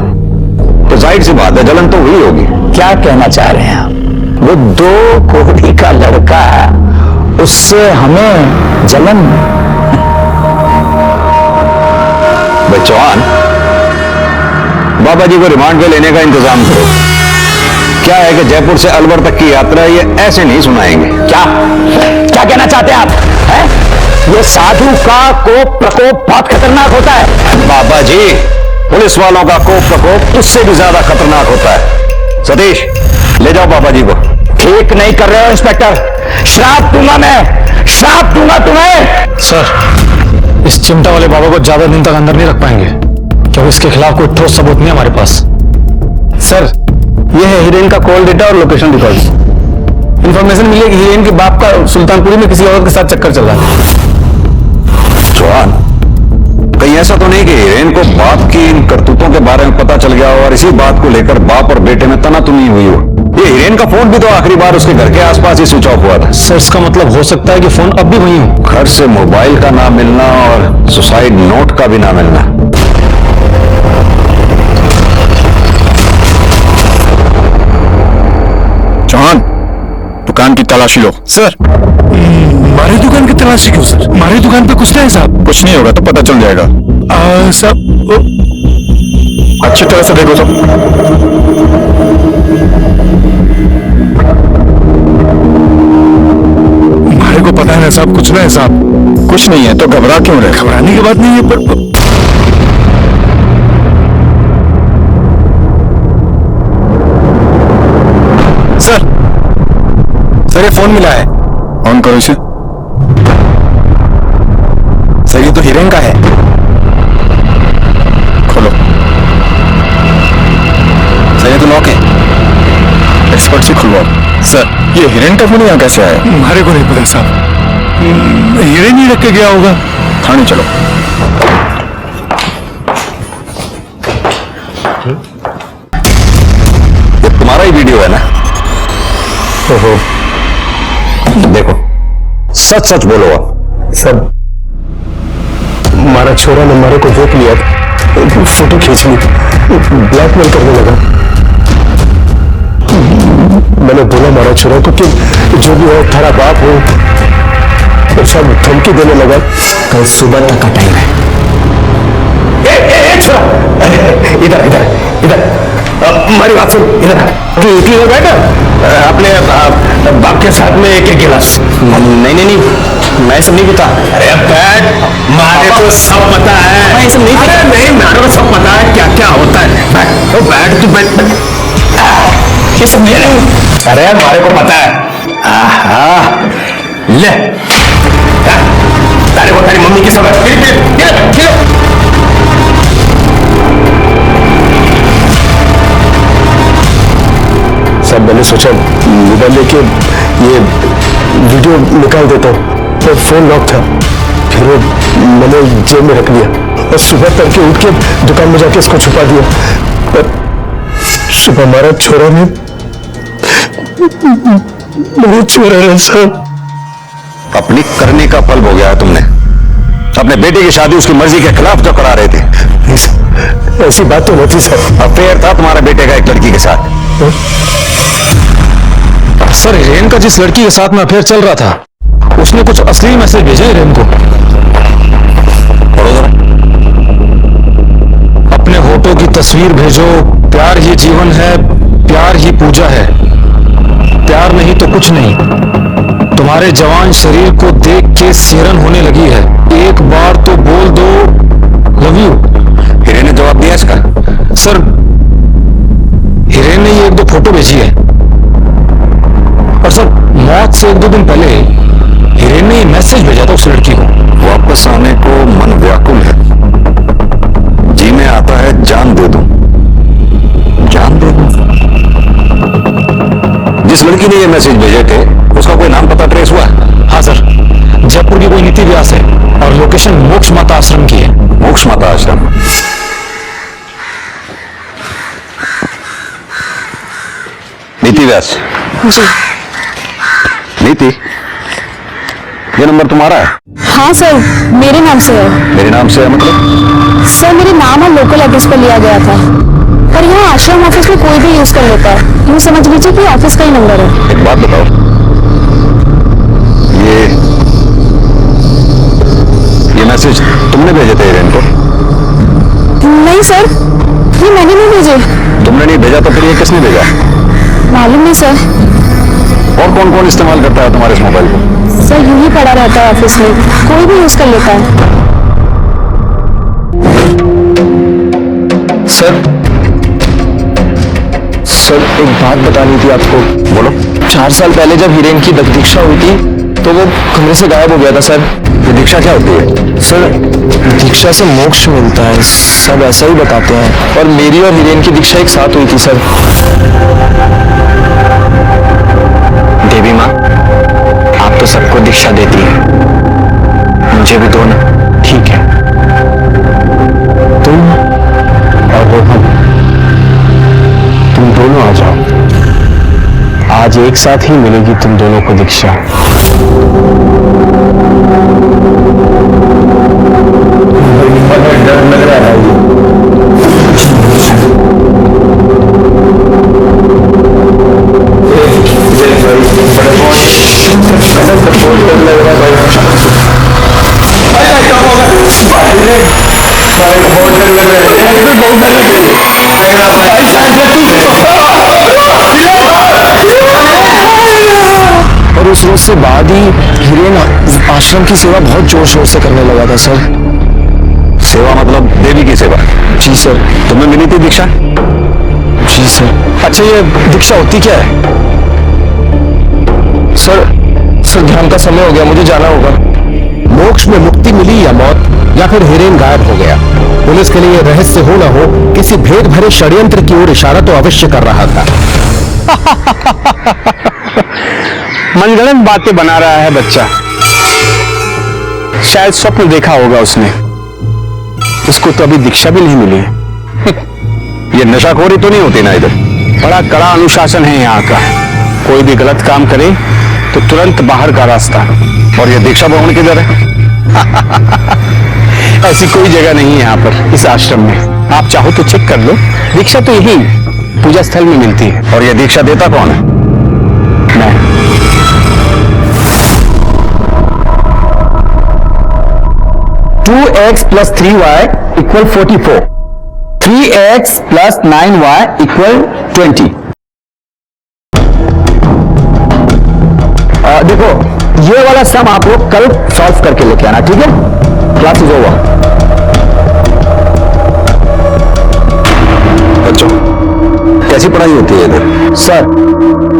[SPEAKER 6] तो जाहिर सी बात है जलन तो हुई होगी।
[SPEAKER 5] क्या कहना चाह रहे हैं आप? वो 2 कोड़ी का लड़का, उससे हमें जलन?
[SPEAKER 6] भाई चौहान, बाबा जी को रिमांड पे लेने का इंतजाम करो। क्या है कि जयपुर से अलवर तक की यात्रा ये ऐसे नहीं सुनाएंगे।
[SPEAKER 5] क्या क्या कहना चाहते हैं आप? है? ये साधु का कोप प्रकोप बहुत खतरनाक होता है।
[SPEAKER 6] बाबा जी, पुलिस वालों का कोप प्रकोप उससे भी ज्यादा खतरनाक होता है। सतीश, ले जाओ बाबा जी को।
[SPEAKER 5] ठीक नहीं कर रहे हो इंस्पेक्टर, श्राप दूंगा मैं, श्राप दूंगा तुम्हें।
[SPEAKER 7] सर, इस चिमटा वाले बाबा को ज्यादा दिन तक अंदर नहीं रख पाएंगे क्योंकि इसके खिलाफ कोई ठोस सबूत नहीं हमारे पास।
[SPEAKER 1] सर, यह है हिरेन का कॉल डेटा और लोकेशन रिकॉर्ड्स। इंफॉर्मेशन मिली कि हिरेन के बाप का सुल्तानपुरी में किसी औरत के साथ चक्कर चल रहा है।
[SPEAKER 6] चौहान, कहीं ऐसा तो नहीं कि हिरेन को बाप की इन करतूतों के बारे में पता चल गया हो और इसी बात को लेकर बाप और बेटे में तनातनी हुई हो? ये हिरेन का फोन भी तो आखिरी बार उसके घर के आसपास ही स्विच ऑफ हुआ था।
[SPEAKER 7] सर, इसका मतलब हो सकता है कि फोन अब भी वहीं हो।
[SPEAKER 6] घर से मोबाइल का ना मिलना और सुसाइड नोट का भी ना मिलना।
[SPEAKER 3] चौहान, दुकान की तलाशी लो। सर,
[SPEAKER 8] हमारी दुकान की तलाशी क्यों सर? हमारी दुकान पे कुछ नहीं साहब।
[SPEAKER 3] कुछ नहीं होगा तो पता चल जाएगा।
[SPEAKER 8] साहब
[SPEAKER 3] अच्छी तरह से देखो सब।
[SPEAKER 8] हमारे को पता है ना साहब, कुछ नहीं साहब।
[SPEAKER 3] कुछ नहीं है तो घबरा क्यों रहे?
[SPEAKER 8] घबराने की बात नहीं है, पर
[SPEAKER 3] सर, ये फोन मिला है। ऑन करो इसे। सर, ये तो हिरेन का है। खोलो। सर, ये तो लॉक है। एक्सपर्ट से खुलवाओ। सर, ये हिरेन का फोन यहाँ कैसे आया?
[SPEAKER 8] हमारे को नहीं पता साहब। हिरेन ही रख के गया होगा।
[SPEAKER 3] थाने चलो।
[SPEAKER 6] ये तुम्हारा ही वीडियो है ना? ओहो, देखो, सच सच बोलो आप।
[SPEAKER 7] सर,
[SPEAKER 2] छोरा ने मारे को देख लिया, फोटो खींच ली, ब्लैकमेल करने लगा। मैंने बोला मारा छोरा को कि जो भी हो तेरा बाप हो, और सब धमकी देने लगा। कल सुबह तक का टाइम है। छोरा इधर इधर इधर, हमारी बात सुन, इधर इधर बैठ, अपने बाप के साथ में एक गिलास। नहीं नहीं नहीं, मैं सब नहीं पीता। अरे बैठ, मारे को सब पता है। मैं सब नहीं पीता। नहीं, मारे को सब पता है क्या क्या होता है। बैठ तो बैठ, तू बैठ। ये सब नहीं, अरे मारे को पता है। ले तारे को तेरी मम्मी की सब सब। मैंने सोचा मोबाइल लेके ये वीडियो निकाल देता हूँ, तो फोन लॉक था, फिर वो मैंने जेब में रख लिया और सुबह तड़के उठ के दुकान में जाके इसको छुपा दिया। पर सुबह हमारा छोरा ने बहुत छोरा है सर।
[SPEAKER 6] अपनी करने का फल भोग गया है तुमने। अपने बेटे की शादी उसकी मर्जी के खिलाफ जो करा रहे थे।
[SPEAKER 2] ऐसी बात तो नहीं थी सर।
[SPEAKER 6] अफेयर था तुम्हारे बेटे का एक लड़की के साथ।
[SPEAKER 8] सर हिरेन का जिस लड़की के साथ में अफेयर चल रहा था, उसने कुछ असली मैसेज भेजा हिरेन को। अपने होठों की तस्वीर भेजो, प्यार ही जीवन है, प्यार ही पूजा है, प्यार नहीं तो कुछ नहीं। तुम्हारे जवान शरीर को देख के सिहरन होने लगी है, एक बार तो बोल दो लव यू।
[SPEAKER 6] हिरेन ने जवाब दिया इसका?
[SPEAKER 8] सर हिरेन ने ये 1-2 फोटो भेजी है, और सर मौत से 1-2 दिन पहले हिरेन ने ये मैसेज भेजा था उस लड़की को।
[SPEAKER 6] वापस आने को मन व्याकुल है, जी में आता है जान दे दूं, जान दे दूं। जिस लड़की ने ये मैसेज भेजे थे उसका कोई नाम पता ट्रेस हुआ?
[SPEAKER 8] हाँ सर, जयपुर की कोई नीति व्यास है और लोकेशन मोक्ष माता आश्रम की है।
[SPEAKER 6] मोक्ष माता आश्रम? नीति व्यास
[SPEAKER 4] जी।
[SPEAKER 6] नीति, ये नंबर तुम्हारा है?
[SPEAKER 4] हाँ सर, मेरे नाम से है।
[SPEAKER 6] मेरे नाम से है मतलब?
[SPEAKER 4] सर मेरे नाम और लोकल एड्रेस पर लिया गया था, पर यहाँ आश्रम ऑफिस में कोई भी यूज कर लेता है। यूँ समझ लीजिए कि ऑफिस का ही नंबर है।
[SPEAKER 6] एक बात बताओ, ये मैसेज तुमने भेजे थे हिरेन को?
[SPEAKER 4] नहीं सर, ये मैंने नहीं भेजे।
[SPEAKER 6] तुमने नहीं भेजा तो फिर ये किसने भेजा?
[SPEAKER 4] मालूम नहीं सर।
[SPEAKER 6] और कौन कौन इस्तेमाल करता है तुम्हारे इस मोबाइल को?
[SPEAKER 4] सर यूं ही पड़ा रहता है ऑफिस में, कोई भी यूज कर लेता है।
[SPEAKER 2] सर एक बात बतानी थी आपको।
[SPEAKER 6] बोलो।
[SPEAKER 2] 4 साल पहले जब हिरेन की दीक्षा हुई थी तो वो कमरे से गायब हो गया था सर।
[SPEAKER 6] ये दीक्षा क्या होती है?
[SPEAKER 2] सर दीक्षा से मोक्ष मिलता है, सब ऐसा ही बताते हैं, और मेरी और हिरेन की दीक्षा एक साथ हुई थी सर।
[SPEAKER 5] देवी माँ, आप तो सबको दीक्षा देती है, मुझे भी दो ना।
[SPEAKER 2] ठीक है, तुम और वो हम, तुम दोनों आ जाओ। आज एक साथ ही मिलेगी तुम दोनों को दीक्षा। डर लग रहा है। और उस रोज से बाद ही हिरेन आश्रम की सेवा बहुत जोर शोर से करने लगा था सर।
[SPEAKER 6] सेवा मतलब देवी की सेवा?
[SPEAKER 2] जी सर।
[SPEAKER 6] तुम्हें मिली थी दीक्षा?
[SPEAKER 2] जी सर। अच्छा ये दीक्षा होती क्या है? सर ध्यान का समय हो गया, मुझे जाना होगा।
[SPEAKER 9] मोक्ष में मुक्ति मिली या मौत, या फिर हिरेन गायब हो गया, पुलिस के लिए रहस्य हो न हो, किसी भेद भरे षड्यंत्र की ओर इशारा तो अवश्य कर रहा था।
[SPEAKER 2] मनगढ़ंत बातें बना रहा है बच्चा, शायद स्वप्न देखा होगा उसने। उसको तो अभी दीक्षा भी नहीं मिली है।
[SPEAKER 6] ये नशाखोरी तो नहीं होती ना इधर?
[SPEAKER 2] बड़ा कड़ा अनुशासन है यहाँ का, कोई भी गलत काम करे तो तुरंत बाहर का रास्ता।
[SPEAKER 6] और ये दीक्षा भवन किधर है?
[SPEAKER 7] ऐसी कोई जगह नहीं है यहाँ पर, इस आश्रम में। आप चाहो तो चेक कर लो, दीक्षा तो यही पूजा स्थल में मिलती है।
[SPEAKER 6] और ये दीक्षा देता कौन है?
[SPEAKER 7] मैं। 2x plus 3y equal 44. 3x plus 9y equal 20. देखो, ये वाला सम आप लोग कल सॉल्व करके लेके आना, ठीक है? Class is over.
[SPEAKER 6] बच्चों, कैसी पढ़ाई होती है इधर?
[SPEAKER 7] सर,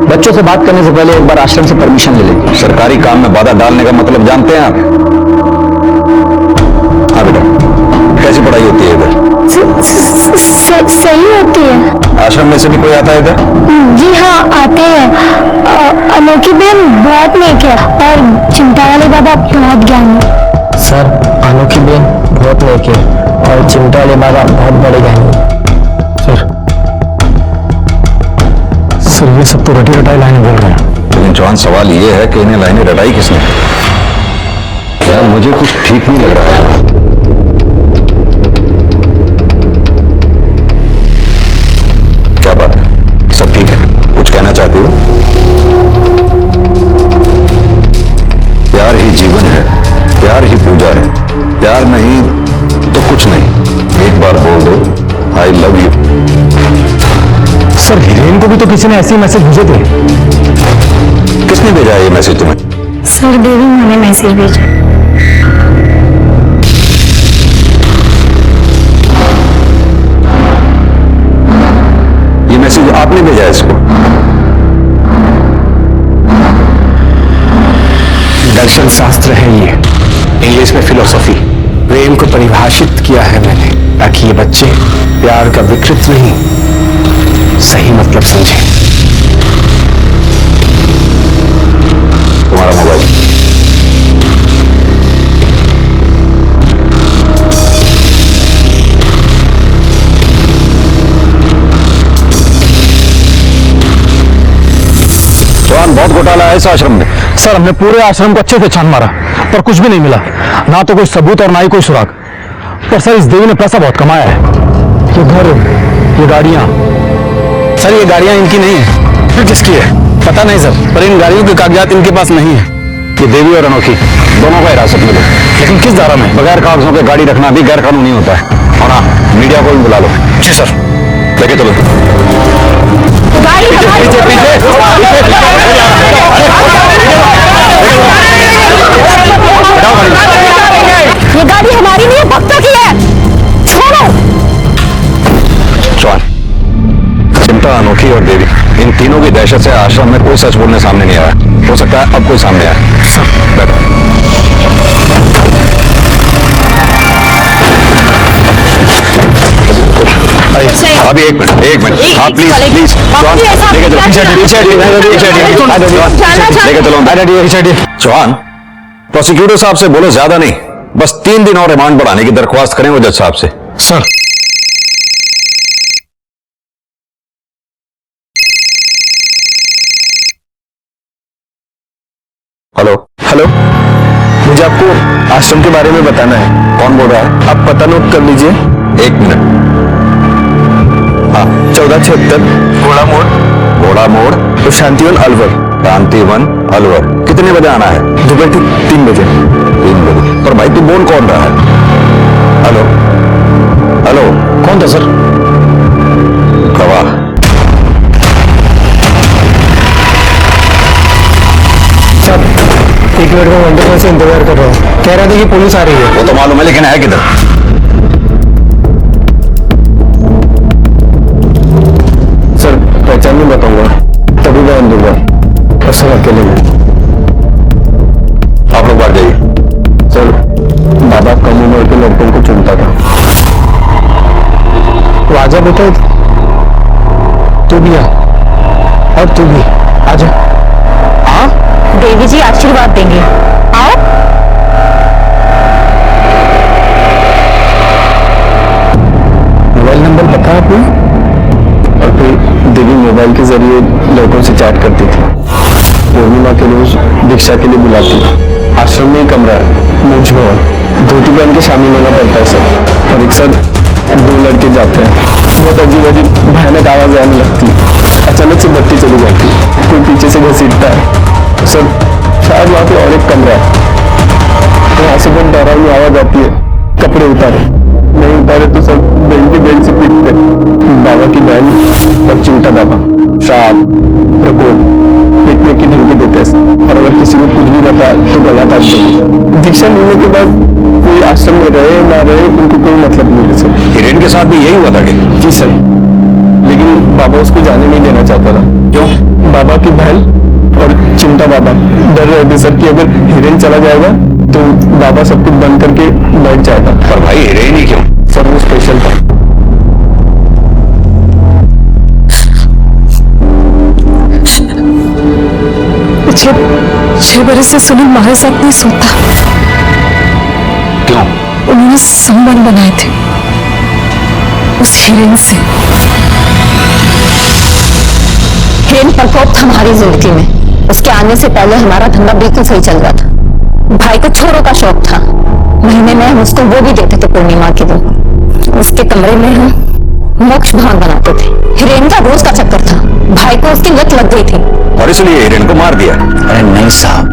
[SPEAKER 7] बच्चों से बात करने से पहले एक बार आश्रम से परमिशन ले लीजिए।
[SPEAKER 6] सरकारी काम में बाधा डालने का मतलब जानते हैं आप? हाँ बेटा, कैसी पढ़ाई होती है इधर?
[SPEAKER 4] सही होती है।
[SPEAKER 6] आश्रम में से भी कोई आता है इधर?
[SPEAKER 4] जी हाँ, आते हैं। अनोखी बहन बहुत नेक है और चिंता वाले बाबा बहुत ज्ञानी।
[SPEAKER 7] सर, अनोखी बहन बहुत नेक है और चिंता वाले बाबा बहुत बड़े ज्ञानी। सर, ये सब तो रटी रटाई लाइनें बोल रहे हैं।
[SPEAKER 6] लेकिन जवान सवाल ये है कि इन्हें लाइनें रटाई किसने? यार मुझे कुछ ठीक नहीं लग रहा है। क्या बात है? सब ठीक है? कुछ कहना चाहती हो? प्यार ही जीवन है, प्यार ही पूजा है। प्यार नहीं तो कुछ नहीं। एक बार बोल दो I love you.
[SPEAKER 7] Sir, Hiren को भी तो किसी ने ऐसे मैसेज भेजे थे।
[SPEAKER 6] किसने भेजा ये मैसेज तुम्हें?
[SPEAKER 4] सर, देवी माँ ने मैसेज भेजा।
[SPEAKER 6] ये मैसेज आपने भेजा इसको?
[SPEAKER 7] दर्शन शास्त्र है ये, इंग्लिश में फिलोसॉफी। प्रेम को परिभाषित किया है मैंने, ताकि ये बच्चे प्यार का विकृत नहीं, सही मतलब समझें।
[SPEAKER 6] तुम्हारा मोबाइल। जवान, बहुत घोटाला है इस आश्रम में।
[SPEAKER 8] सर, हमने पूरे आश्रम को अच्छे से छान मारा पर कुछ भी नहीं मिला, ना तो कोई सबूत और ना ही कोई सुराग। पर सर, इस देवी ने पैसा बहुत कमाया है। ये घर, ये गाड़ियां।
[SPEAKER 7] सर, ये गाड़ियां इनकी नहीं है।
[SPEAKER 8] फिर किसकी है?
[SPEAKER 7] पता नहीं सर, पर इन गाड़ियों के कागजात इनके पास नहीं है।
[SPEAKER 6] ये देवी और अनोखी दोनों को हिरासत में लो।
[SPEAKER 8] लेकिन किस धारा में?
[SPEAKER 6] बगैर कागजों के गाड़ी रखना भी गैर कानूनी होता है। और हाँ, मीडिया को भी बुला लो।
[SPEAKER 8] जी सर।
[SPEAKER 6] लेके चलो।
[SPEAKER 4] गाड़ी ये गाड़ी हमारी नहीं है, भक्तों की है। छोड़ो।
[SPEAKER 6] जवान, चिंता, अनोखी और देवी, इन तीनों की दहशत से आश्रम में कोई सच बोलने सामने नहीं आया। हो सकता है अब कोई सामने आए। बैठो। अभी एक मिनट। हाँ प्लीज प्लीज, लेके चलो। जवान, प्रोसिक्यूटर साहब से बोलो ज्यादा नहीं, बस 3 दिन और रिमांड बढ़ाने की दरख्वास्त करें वो जज साहब से।
[SPEAKER 8] सर,
[SPEAKER 6] हेलो
[SPEAKER 7] हेलो, मुझे आपको आश्रम के बारे में बताना है।
[SPEAKER 6] कौन बोल रहा है?
[SPEAKER 7] आप पता नोट कर लीजिए।
[SPEAKER 6] 1 मिनट। हाँ,
[SPEAKER 7] 1476
[SPEAKER 6] घोड़ा मोड़,
[SPEAKER 7] तो शांतिवन अलवर।
[SPEAKER 6] शांतिवन अलवर। कितने बजे आना है?
[SPEAKER 7] दोपहर के 3 बजे।
[SPEAKER 6] 3 बजे। पर भाई तू बोल कौन रहा है? हेलो हेलो,
[SPEAKER 8] कौन था सर?
[SPEAKER 6] गवाह।
[SPEAKER 7] सर, 1 मिनट में वंडर से इंतजार कर रहा हूँ। कह रहा था कि पुलिस आ रही है।
[SPEAKER 6] वो तो मालूम है, लेकिन है किधर?
[SPEAKER 7] सर, पहचान नहीं बताऊंगा, तभी बयान दूंगा। और सब अकेले में।
[SPEAKER 6] आप लोग बाहर जाइए।
[SPEAKER 7] सर, बाबा कम उम्र के लड़कों को चुनता था। तो आजा बेटा, तू भी आ, और तू भी आजा। हाँ,
[SPEAKER 4] देवी जी आशीर्वाद देंगे। आओ।
[SPEAKER 7] मोबाइल नंबर पता है आपने? और फिर देवी मोबाइल के जरिए लोगों से चैट करती थी। पूर्णिमा के रोज दीक्षा के लिए बुलाती। आश्रम में ही कमरा है, मुझ में। धोती पहन के शामिल होना पड़ता है सर। और एक साथ 2 लड़के जाते हैं, बहुत अजीब अजीब भयानक आवाज आने लगती है, अचानक से बत्ती चली जाती है, कोई पीछे से घसीटता है सर। शायद वहाँ पे और एक कमरा है, वहाँ से बहुत डरावनी आवाज आती है, कपड़े उतारे, नहीं उतारे तो सब बेल्ट से पीटते। बाबा की बहन और चिमटा बाबा श्राप प्रकोप पीटने की धमकी देते हैं, और अगर किसी को कुछ भी बता तो गला काट देंगे। दीक्षा मिलने के बाद कोई आश्रम में रहे ना रहे उनको कोई मतलब नहीं है सर।
[SPEAKER 6] हिरेन के साथ भी यही हुआ था कि?
[SPEAKER 7] जी सर, लेकिन बाबा उसको जाने नहीं देना चाहता था।
[SPEAKER 6] क्यों?
[SPEAKER 7] बाबा की बहन और चिमटा बाबा डर रहे थे सर कि अगर हिरेन चला जाएगा तो बाबा सब कुछ बंद करके बैठ जाएगा।
[SPEAKER 6] पर भाई हिरेन ही क्यों?
[SPEAKER 7] सर वो स्पेशल था।
[SPEAKER 10] पिछले 6 बरस से सुनील हमारे साथ नहीं सोता।
[SPEAKER 6] क्यों?
[SPEAKER 10] उन्होंने संबंध बनाए थे उस हिरेन से।
[SPEAKER 4] हिरेन प्रकोप था हमारी जिंदगी में। उसके आने से पहले हमारा धंधा बिल्कुल सही चल रहा था। भाई को छोरों का शौक था, महीने में हम उसको वो भी देते थे पूर्णिमा के दिन। उसके कमरे में हम मोक्ष भान बनाते थे। हिरेन का रोज का चक्कर था, भाई को उसकी लत लग गई थी
[SPEAKER 6] और इसलिए हिरेन को मार दिया?
[SPEAKER 5] अरे नहीं साहब,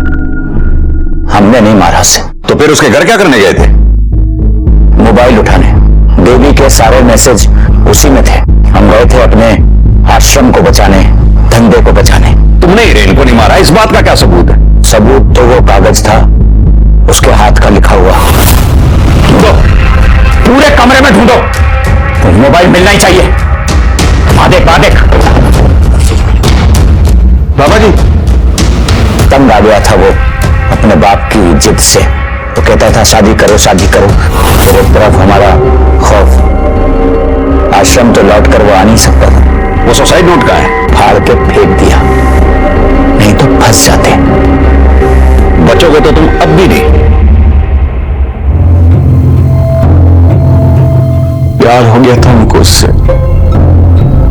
[SPEAKER 5] हमने नहीं मारा उसे।
[SPEAKER 6] तो फिर उसके घर क्या करने गए थे?
[SPEAKER 5] मोबाइल उठाने। देवी के सारे मैसेज उसी में थे। हम गए थे अपने आश्रम को बचाने, धंधे को बचाने।
[SPEAKER 6] तुमने हिरेन को नहीं मारा, इस बात का क्या सबूत है?
[SPEAKER 5] सबूत तो वो कागज था, उसके हाथ का लिखा हुआ।
[SPEAKER 6] ढूंढो, पूरे कमरे में ढूंढो।
[SPEAKER 5] तो मोबाइल मिलना ही चाहिए। देख
[SPEAKER 6] बाबा जी।
[SPEAKER 5] तंग आ गया था वो अपने बाप की जिद से। वो कहता था शादी करो शादी करो। फिर एक तरफ हमारा खौफ, आश्रम तो लौट कर वो आ नहीं सकता था।
[SPEAKER 6] वो सुसाइड नोट का है?
[SPEAKER 5] फाड़ के फेंक दिया, नहीं तो फंस जाते।
[SPEAKER 6] बचोगे तो तुम अब भी नहीं।
[SPEAKER 7] प्यार हो गया था हमको उससे,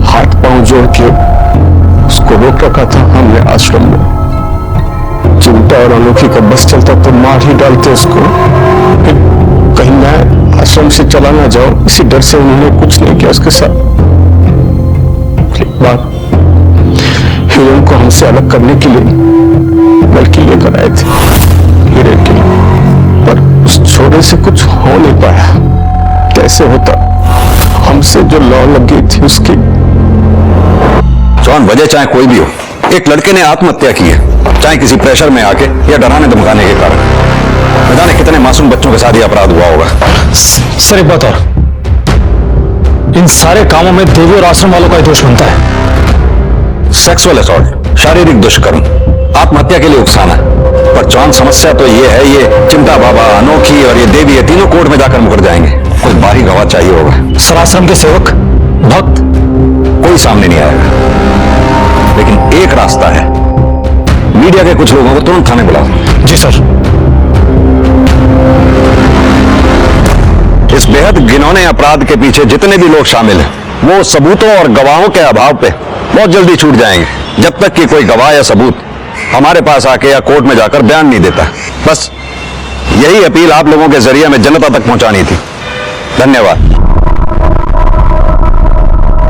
[SPEAKER 7] हाथ पांव जोड़ के उसको रोक रखा था हमने आश्रम में। चिमटा और अनोखी का बस चलता तो मार ही डालते उसको। फिर कहीं मैं आश्रम से चला ना जाऊं इसी डर से उन्होंने कुछ नहीं किया उसके साथ। एक बार हिरेन को हमसे अलग करने के लिए बल्कि लेकर आए थे हिरेन के लिए, पर उस छोरे से कुछ हो नहीं पाया। कैसे होता, हमसे जो लौ लग गई थी उसकी।
[SPEAKER 6] जॉन, वजह चाहे कोई भी हो, एक लड़के ने आत्महत्या की है, चाहे किसी प्रेशर में आके या डराने धमकाने के कारण। न जाने कितने मासूम बच्चों के साथ ये अपराध हुआ होगा।
[SPEAKER 8] सर एक बात और, इन सारे कामों में देवी और आश्रम वालों का ही दोष बनता है।
[SPEAKER 6] सेक्सुअल असॉल्ट, शारीरिक दुष्कर्म, आत्महत्या के लिए उकसाना। पर जॉन, समस्या तो ये है, ये चिमटा बाबा, अनोखी और ये देवी, ये तीनों कोर्ट में जाकर मुकर जाएंगे। कोई बाहरी गवाह चाहिए होगा।
[SPEAKER 8] सर आश्रम के सेवक, भक्त,
[SPEAKER 6] कोई सामने नहीं आएगा। लेकिन एक रास्ता है, मीडिया के कुछ लोगों को तुरंत थाने बुलाओ।
[SPEAKER 8] जी सर।
[SPEAKER 6] इस बेहद घिनौने अपराध के पीछे जितने भी लोग शामिल हैं, वो सबूतों और गवाहों के अभाव पे बहुत जल्दी छूट जाएंगे, जब तक कि कोई गवाह या सबूत हमारे पास आके या कोर्ट में जाकर बयान नहीं देता। बस यही अपील आप लोगों के जरिए में जनता तक पहुंचानी थी। धन्यवाद।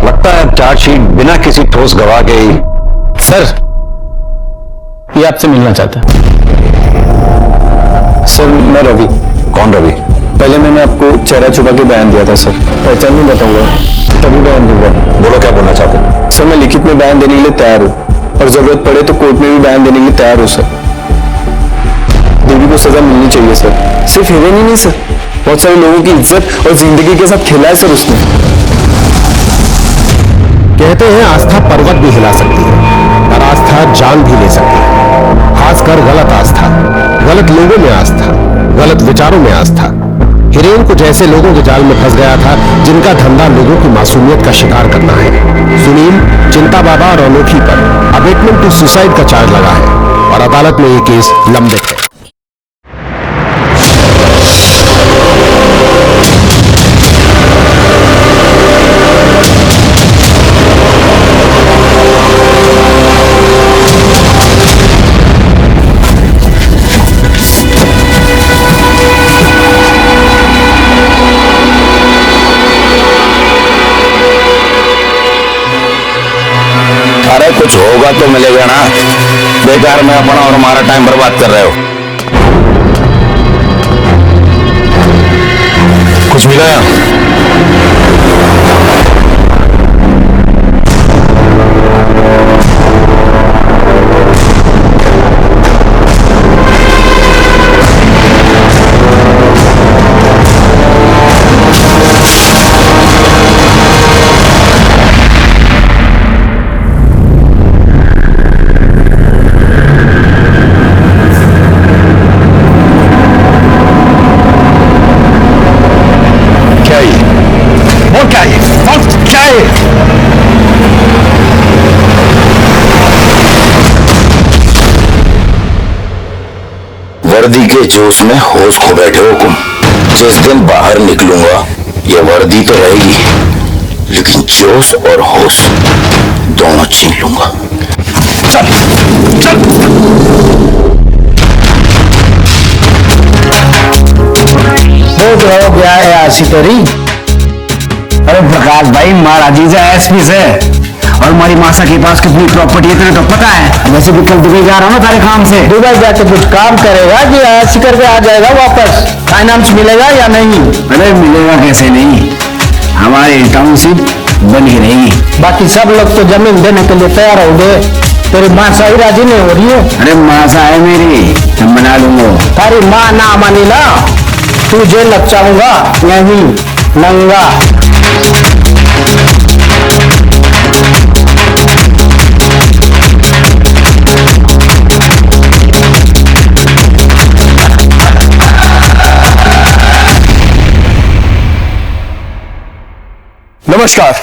[SPEAKER 6] लगता है चार्जशीट बिना किसी ठोस गवाह के ही।
[SPEAKER 5] सर, ये आपसे मिलना चाहता है।
[SPEAKER 7] सर मैं रवि।
[SPEAKER 6] कौन रवि?
[SPEAKER 7] पहले मैंने आपको चेहरा छुपा के बयान दिया था सर, पहचान नहीं बताऊंगा, तभी बयान दूंगा।
[SPEAKER 6] बोलो, क्या बोलना चाहते हैं?
[SPEAKER 7] सर मैं लिखित में बयान देने के लिए तैयार हूँ, और जरूरत पड़े तो कोर्ट में भी बयान देने के लिए तैयार हूँ सर। देवी को सजा मिलनी चाहिए सर। सिर्फ हिरेन ही नहीं सर, बहुत सारे लोगों की इज्जत और जिंदगी के साथ खेला है सर उसने।
[SPEAKER 2] कहते हैं आस्था पर्वत भी हिला सकती है और आस्था जान भी ले सकती है। खासकर गलत आस्था, गलत लोगों में आस्था, गलत विचारों में आस्था। हिरेन कुछ ऐसे लोगों के जाल में फंस गया था जिनका धंधा लोगों की मासूमियत का शिकार करना है। सुनील, चिंता बाबा और अनोखी पर अबेटमेंट टू सुसाइड का चार्ज लगा है और अदालत में यह केस लंबित है।
[SPEAKER 3] कुछ होगा तो मिलेगा ना, बेकार में अपना और हमारा टाइम बर्बाद कर रहे हो। कुछ मिला या? वर्दी के जोश में होश खो बैठे हो तुम। जिस दिन बाहर निकलूंगा ये वर्दी तो रहेगी, लेकिन जोश और होश दोनों छीन लूंगा। चल चल।
[SPEAKER 1] बहुत हो गया है आशी तेरी। अरे प्रकाश भाई महाराजी से एसपी से और हमारी मासा के पास कितनी प्रॉपर्टी है तेरे तो पता है। वैसे भी कल दुबई जा रहा हूँ ना तारे काम से। दुबई जाके कुछ काम करेगा कि ऐसी करके आ जाएगा वापस? फाइनेंस मिलेगा या नहीं? अरे मिलेगा कैसे नहीं, हमारी टाउनशिप बनी रहेगी। बाकी सब लोग तो जमीन देने के लिए तैयार हो गए, तेरी मासा ही राजी नहीं हो रही है। अरे मासा है मेरी, मैं बना लूंगा। तारी माँ ना मानी ना, तू जेल लग जाऊंगा नहीं नंगा।
[SPEAKER 8] नमस्कार,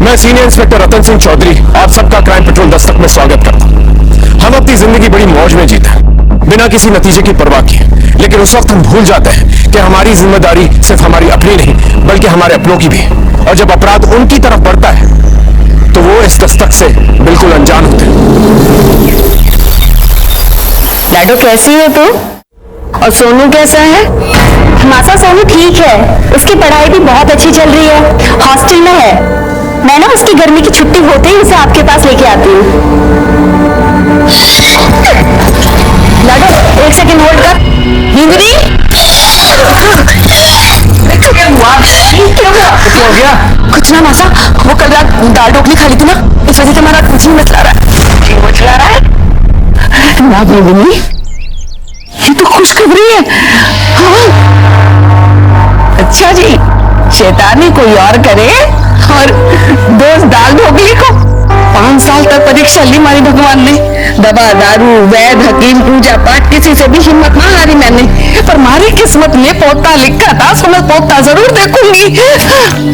[SPEAKER 8] मैं सीनियर इंस्पेक्टर रतन सिंह चौधरी आप सबका क्राइम पेट्रोल दस्तक में स्वागत करता हूं। हम अपनी जिंदगी बड़ी मौज में जीते हैं, बिना किसी नतीजे की परवाह किए, लेकिन उस वक्त हम भूल जाते हैं कि हमारी जिम्मेदारी सिर्फ हमारी अपनी नहीं बल्कि हमारे अपनों की भी। और जब अपराध उनकी तरफ बढ़ता है तो वो इस दस्तक से बिल्कुल अनजान होते हैं।
[SPEAKER 4] लाडो कैसी है तू? और सोनू कैसा है? मासा सोनू ठीक है, उसकी पढ़ाई भी बहुत अच्छी चल रही है, हॉस्टल में है। मैं ना उसकी गर्मी की छुट्टी होते ही उसे आपके पास लेके आती हूँ। लाडो एक सेकंड होल्ड कर। हिंदरी क्या हो गया? कुछ ना मासा, वो कल रात दाल ढोकली खा ली थी ना, इस वजह से हमारा कुछ नहीं मचला रहा है। क्यों मचला रहा है? ना हिंदरी, ये तो खुशखबरी है। हाँ। अच्छा जी, शैतानी कोई और करे और दोस्त दाल ढोकली को। 5 साल तक परीक्षा ली हमारी भगवान ने, दवा दारू वैद हकीम पूजा पाठ किसी से भी हिम्मत ना हारी मैंने, पर हमारी किस्मत में पोता लिखा था, सो मैं पोता जरूर देखूंगी।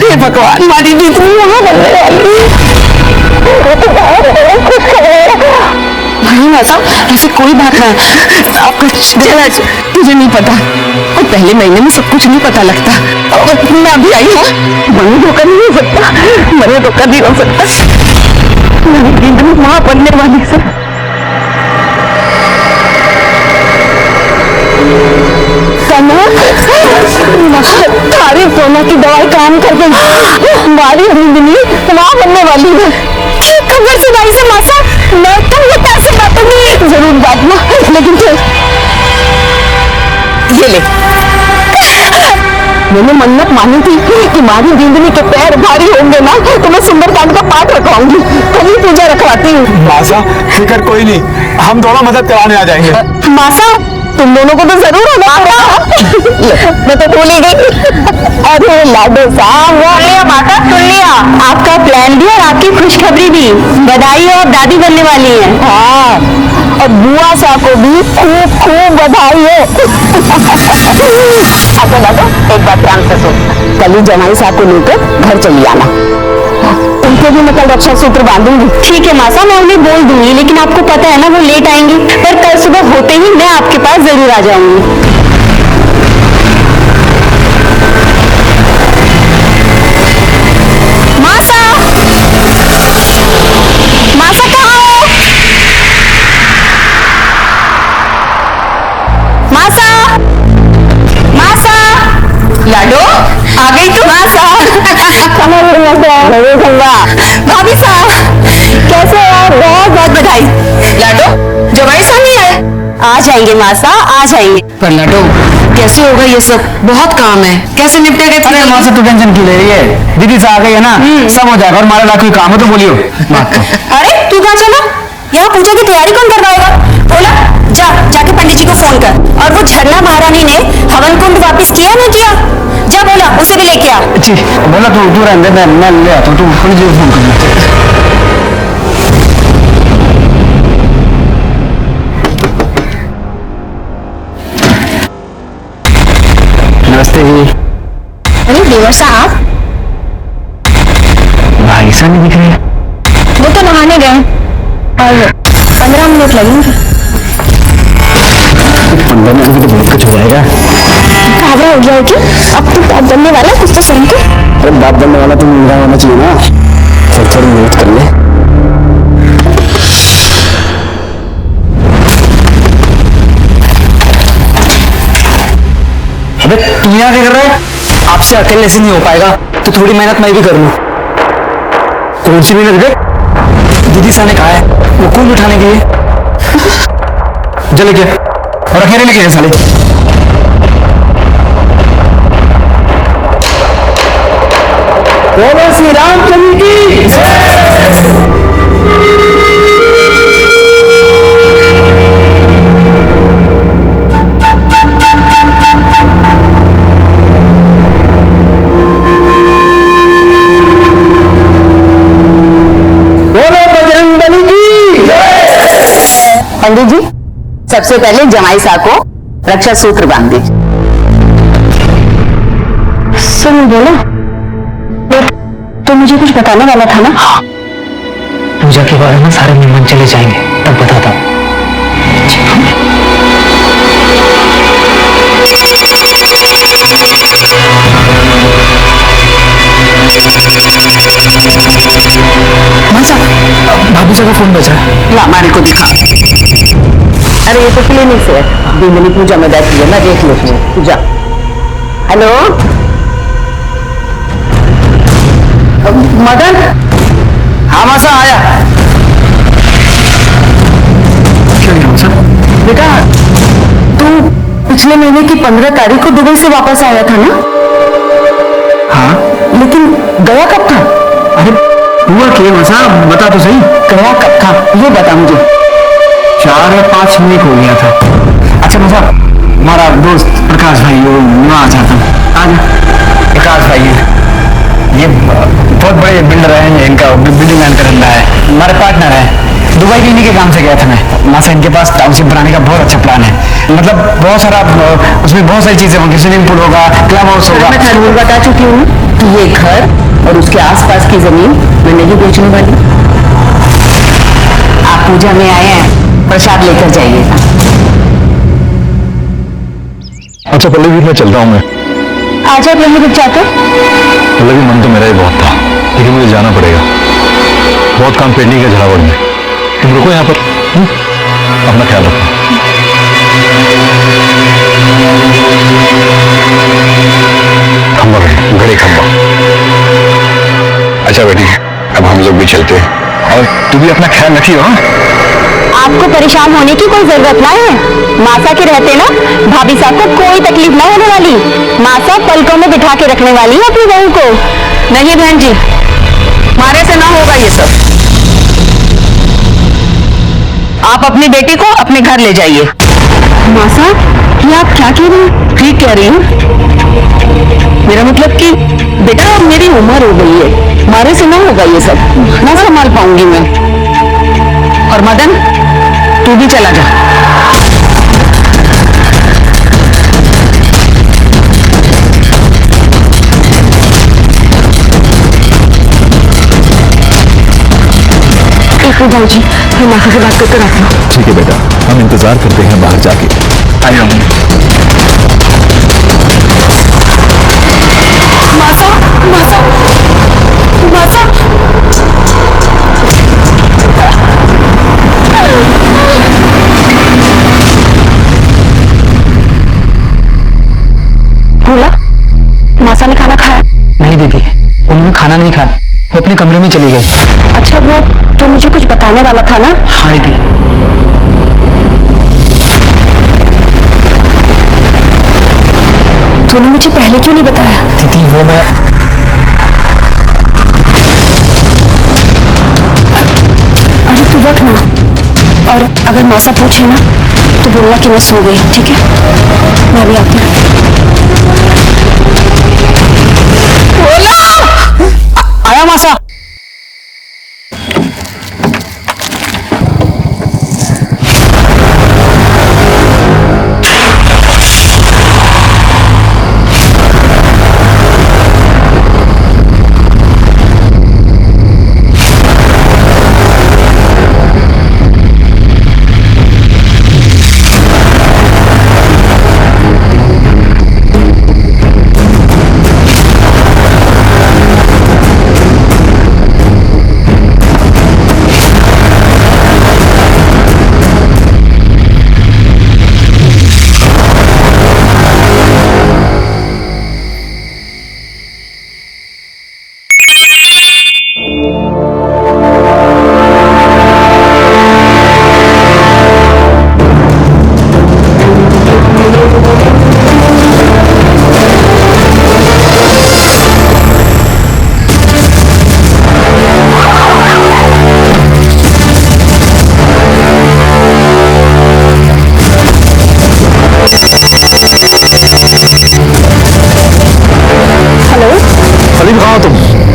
[SPEAKER 4] हे भगवान, हमारी जितनी यहाँ बनने वाली नहीं मासा, ऐसी कोई बात ना, आपका जज तुझे नहीं पता, और पहले महीने में सब कुछ नहीं पता लगता। और मैं अभी आई हूँ, मनी धोखा नहीं हो सकता, मनी धोखा नहीं हो सकता। मेरी जिंदगी माँ बनने वाली से सारी सोना की दवाई काम कर गई, हमारी जिंदगी माँ बनने वाली है। खबर से भाई से मासा, मैं तुम ये कैसे बातोंगी? जरूर बांटना, लेकिन फिर ये ले, मैंने मन्नत मानी थी कि हमारी जिंदगी के पैर भारी होंगे ना तो मैं सुंदरकांड का पाठ रखवाऊंगी, कभी पूजा रखवाती हूँ।
[SPEAKER 7] मासा फिक्र कोई नहीं, हम दोनों मदद कराने आ जाएंगे।
[SPEAKER 4] मासा तुम दोनों को तो जरूर होना मैं तो भूल ही गई। अरे लाडो साहब, वो लिया माता, सुन लिया, आपका प्लान भी और आपकी खुशखबरी भी, बधाई हो, दादी बनने वाली है। हाँ, और बुआ सा को भी खूब खूब बधाई हो। अच्छा लाडो, एक बात ध्यान से सुन, कल ही जमाई साहब को लेकर घर चली आना, उनको भी मैं कल रक्षा सूत्र बांधूंगी। ठीक है मासा, मैं उन्हें बोल दूंगी, लेकिन आपको पता है ना वो लेट आएंगी, पर कल सुबह होते ही मैं आपके पास जरूर आ जाऊंगी। मासा, मासा कहाँ हो? मासा, मासा, लाडो आ गई तू? मासा भाभी साहब कैसे हो यार? बहुत बहुत बधाई।
[SPEAKER 10] लाडो जवाई सामने है।
[SPEAKER 4] आ जाएंगे मासा, आ जाएंगे।
[SPEAKER 10] पर लाडो कैसे होगा ये सब? बहुत काम है, कैसे निपटेगा?
[SPEAKER 5] अरे माँ से तू टेंशन क्यों ले रही है? दीदी से आ गई है ना, सब हो जाएगा। और हमारा लाख कोई काम है तो बोलियो।
[SPEAKER 4] अरे तू कहाँ चला? यहाँ पूजा की तैयारी कौन करवाएगा? बोला जाके पंडित जी को फोन कर। और वो झरना महारानी ने हवन कुंड वापस किया नहीं किया? जा बोला उसे भी लेके आ।
[SPEAKER 5] जी बोला तू रहने दे, मैं ले आता हूँ। तू पंडित जी को फोन कर। नमस्ते जी।
[SPEAKER 4] अरे देवर साहब,
[SPEAKER 5] भाई साहब नहीं दिख रहे?
[SPEAKER 4] वो तो नहाने गए और 15 मिनट लगेंगे।
[SPEAKER 5] 15 मिनट में तो बहुत कुछ हो जाएगा।
[SPEAKER 4] काबरा हो गया होगी। अब तो बात बनने वाला, कुछ तो सुन के।
[SPEAKER 5] अरे बात बनने वाला तो मिल रहा होना चाहिए ना। थोड़ी मेहनत कर ले। अबे तू यहाँ क्या कर रहा है? आपसे अकेले से नहीं हो पाएगा, तो थोड़ी मेहनत मैं भी कर लूं। कौन सी मेहनत बे? दीदी सा ने कहा है वो कौन उठाने के लिए। जले क्या और अकेले लेके साले। बोलो श्री रामचंद्र की जय।
[SPEAKER 4] पंडित जी, सबसे पहले जमाई साहब को रक्षा सूत्र बांध दीजिए। सुन बोलो, तो मुझे कुछ बताने वाला था ना?
[SPEAKER 5] पूजा के बारे में सारे मेहमान चले जाएंगे, तब बताता हूँ। भाभी साहब का फोन बजा।
[SPEAKER 4] ला मारी को दिखा। अरे ये तो क्लिनिक से है। बिंदनी पूजा में बैठी है, मैं देख लेती हूँ। पूजा, हेलो मदन।
[SPEAKER 5] हाँ मासा आया। क्या हुआ मासा?
[SPEAKER 4] बेटा तू पिछले महीने की 15 तारीख को दुबई से वापस आया था ना?
[SPEAKER 5] हाँ
[SPEAKER 4] लेकिन गया कब था?
[SPEAKER 5] अरे हुआ क्या मासा, बता तो सही।
[SPEAKER 4] गया कब था ये बता मुझे।
[SPEAKER 5] 4 या 5 मिनट हो गया था। अच्छा मासा, हमारा दोस्त प्रकाश भाई वो वहाँ आ जाता हूँ। आज प्रकाश भाई है, ये बहुत बड़े बिल्डर हैं, इनका बिल्डिंग लाइन का धंधा है, हमारे पार्टनर है। दुबई भी इन्हीं के काम से गया था मैं। मासा इनके पास टाउनशिप बनाने का बहुत अच्छा प्लान है। मतलब बहुत सारा, उसमें बहुत सारी चीजें होंगी। स्विमिंग पूल होगा, क्लब हाउस होगा।
[SPEAKER 4] मैं जरूर बता चुकी हूँ कि ये घर और उसके आसपास की जमीन मैं नहीं बेचने वाली। आप पूजा में आए हैं, प्रसाद लेकर जाइएगा।
[SPEAKER 6] अच्छा पल्लवी, मैं चल रहा हूँ। मैं
[SPEAKER 4] आज आप यहीं रुक जाते?
[SPEAKER 6] पल्लवी, मन तो मेरा ही बहुत था, लेकिन मुझे जाना पड़ेगा। बहुत काम पेंडिंग है झालावाड़ में। तुम रुको यहाँ पर। अपना ख्याल रखो। खंबा घड़ी खंबा। अच्छा बेटी, अब हम लोग भी चलते हैं, और तू भी अपना ख्याल रखियो।
[SPEAKER 4] आपको परेशान होने की कोई जरूरत ना है। मासा के रहते ना भाभी साहब को कोई तकलीफ ना होने वाली। मासा पलकों में बिठा के रखने वाली है अपनी बहू को। नहीं बहन जी, हमारे से ना होगा ये सब। आप अपनी बेटी को अपने घर ले जाइए। मासा, ये आप क्या कह रही हैं? ठीक कह रही हूँ। मेरा मतलब कि बेटा अब मेरी उम्र हो गई है, हमारे से ना होगा ये सब, ना संभाल पाऊंगी मैं। और मदन, तू भी चला जा। जाओ जी, मैं मासा से बात करके आती हूँ।
[SPEAKER 6] ठीक है बेटा, हम इंतजार करते हैं बाहर जाके।
[SPEAKER 5] आइए।
[SPEAKER 4] मासा, मासा, मासा। बोला मासा ने खाना खाया?
[SPEAKER 5] नहीं दीदी, उन्होंने खाना नहीं खाया, वो अपने कमरे में चली गई।
[SPEAKER 4] अच्छा वो तो मुझे कुछ बताने वाला था ना?
[SPEAKER 5] हाँ दीदी।
[SPEAKER 4] तूने मुझे पहले क्यों नहीं बताया?
[SPEAKER 5] दीदी वो मैं
[SPEAKER 4] अरे तू रख ना, और अगर मौसा पूछे ना तो बोलना कि मैं सो गई, ठीक है? मैं भी आती हूँ।
[SPEAKER 5] आया मौसा।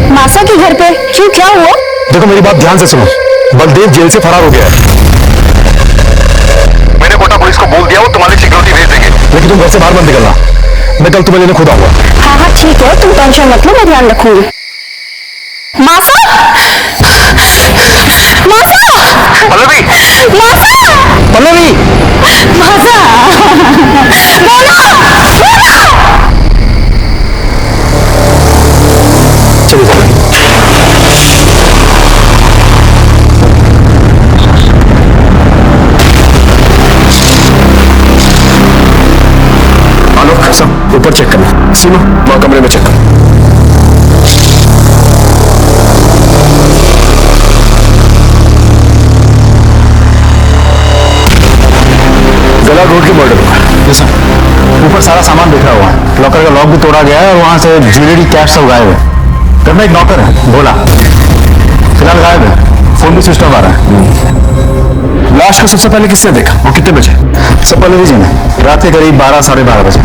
[SPEAKER 4] मासा के घर पे? क्यों, क्या हुआ?
[SPEAKER 8] देखो मेरी बात ध्यान से सुनो। बलदेव जेल से फरार हो गया है।
[SPEAKER 6] मैंने कोटा पुलिस को बोल दिया वो तुम्हारी सिक्योरिटी भेज देंगे।
[SPEAKER 8] लेकिन तुम घर से बाहर मत निकलना, मैं कल तुम्हें लेने खुद आऊंगा।
[SPEAKER 4] हाँ हाँ ठीक है, तुम टेंशन मत लो, मैं ध्यान रखूंगी। मासा! मासा!
[SPEAKER 6] पल्लवी!
[SPEAKER 4] मासा!
[SPEAKER 8] पल्लवी!
[SPEAKER 4] मासा! बोलो!
[SPEAKER 8] चलो जाओ।
[SPEAKER 6] आलोक सब ऊपर चेक करना। सीनू वहां कमरे में चेक कर। गला रोड के मर्डर हुआ।
[SPEAKER 8] सर ऊपर सारा सामान बिखरा हुआ है, लॉकर का लॉक भी तोड़ा गया है और वहां से ज्वेलरी कैश सब गायब है। घर में एक नौकर है भोला, फिलहाल गायब है, फोन भी स्विच ऑफ आ रहा है।
[SPEAKER 6] लाश को सबसे पहले किसने देखा? वो कितने बजे?
[SPEAKER 8] सब पल्लवी जी ने रात के करीब 12 साढ़े 12 बजे।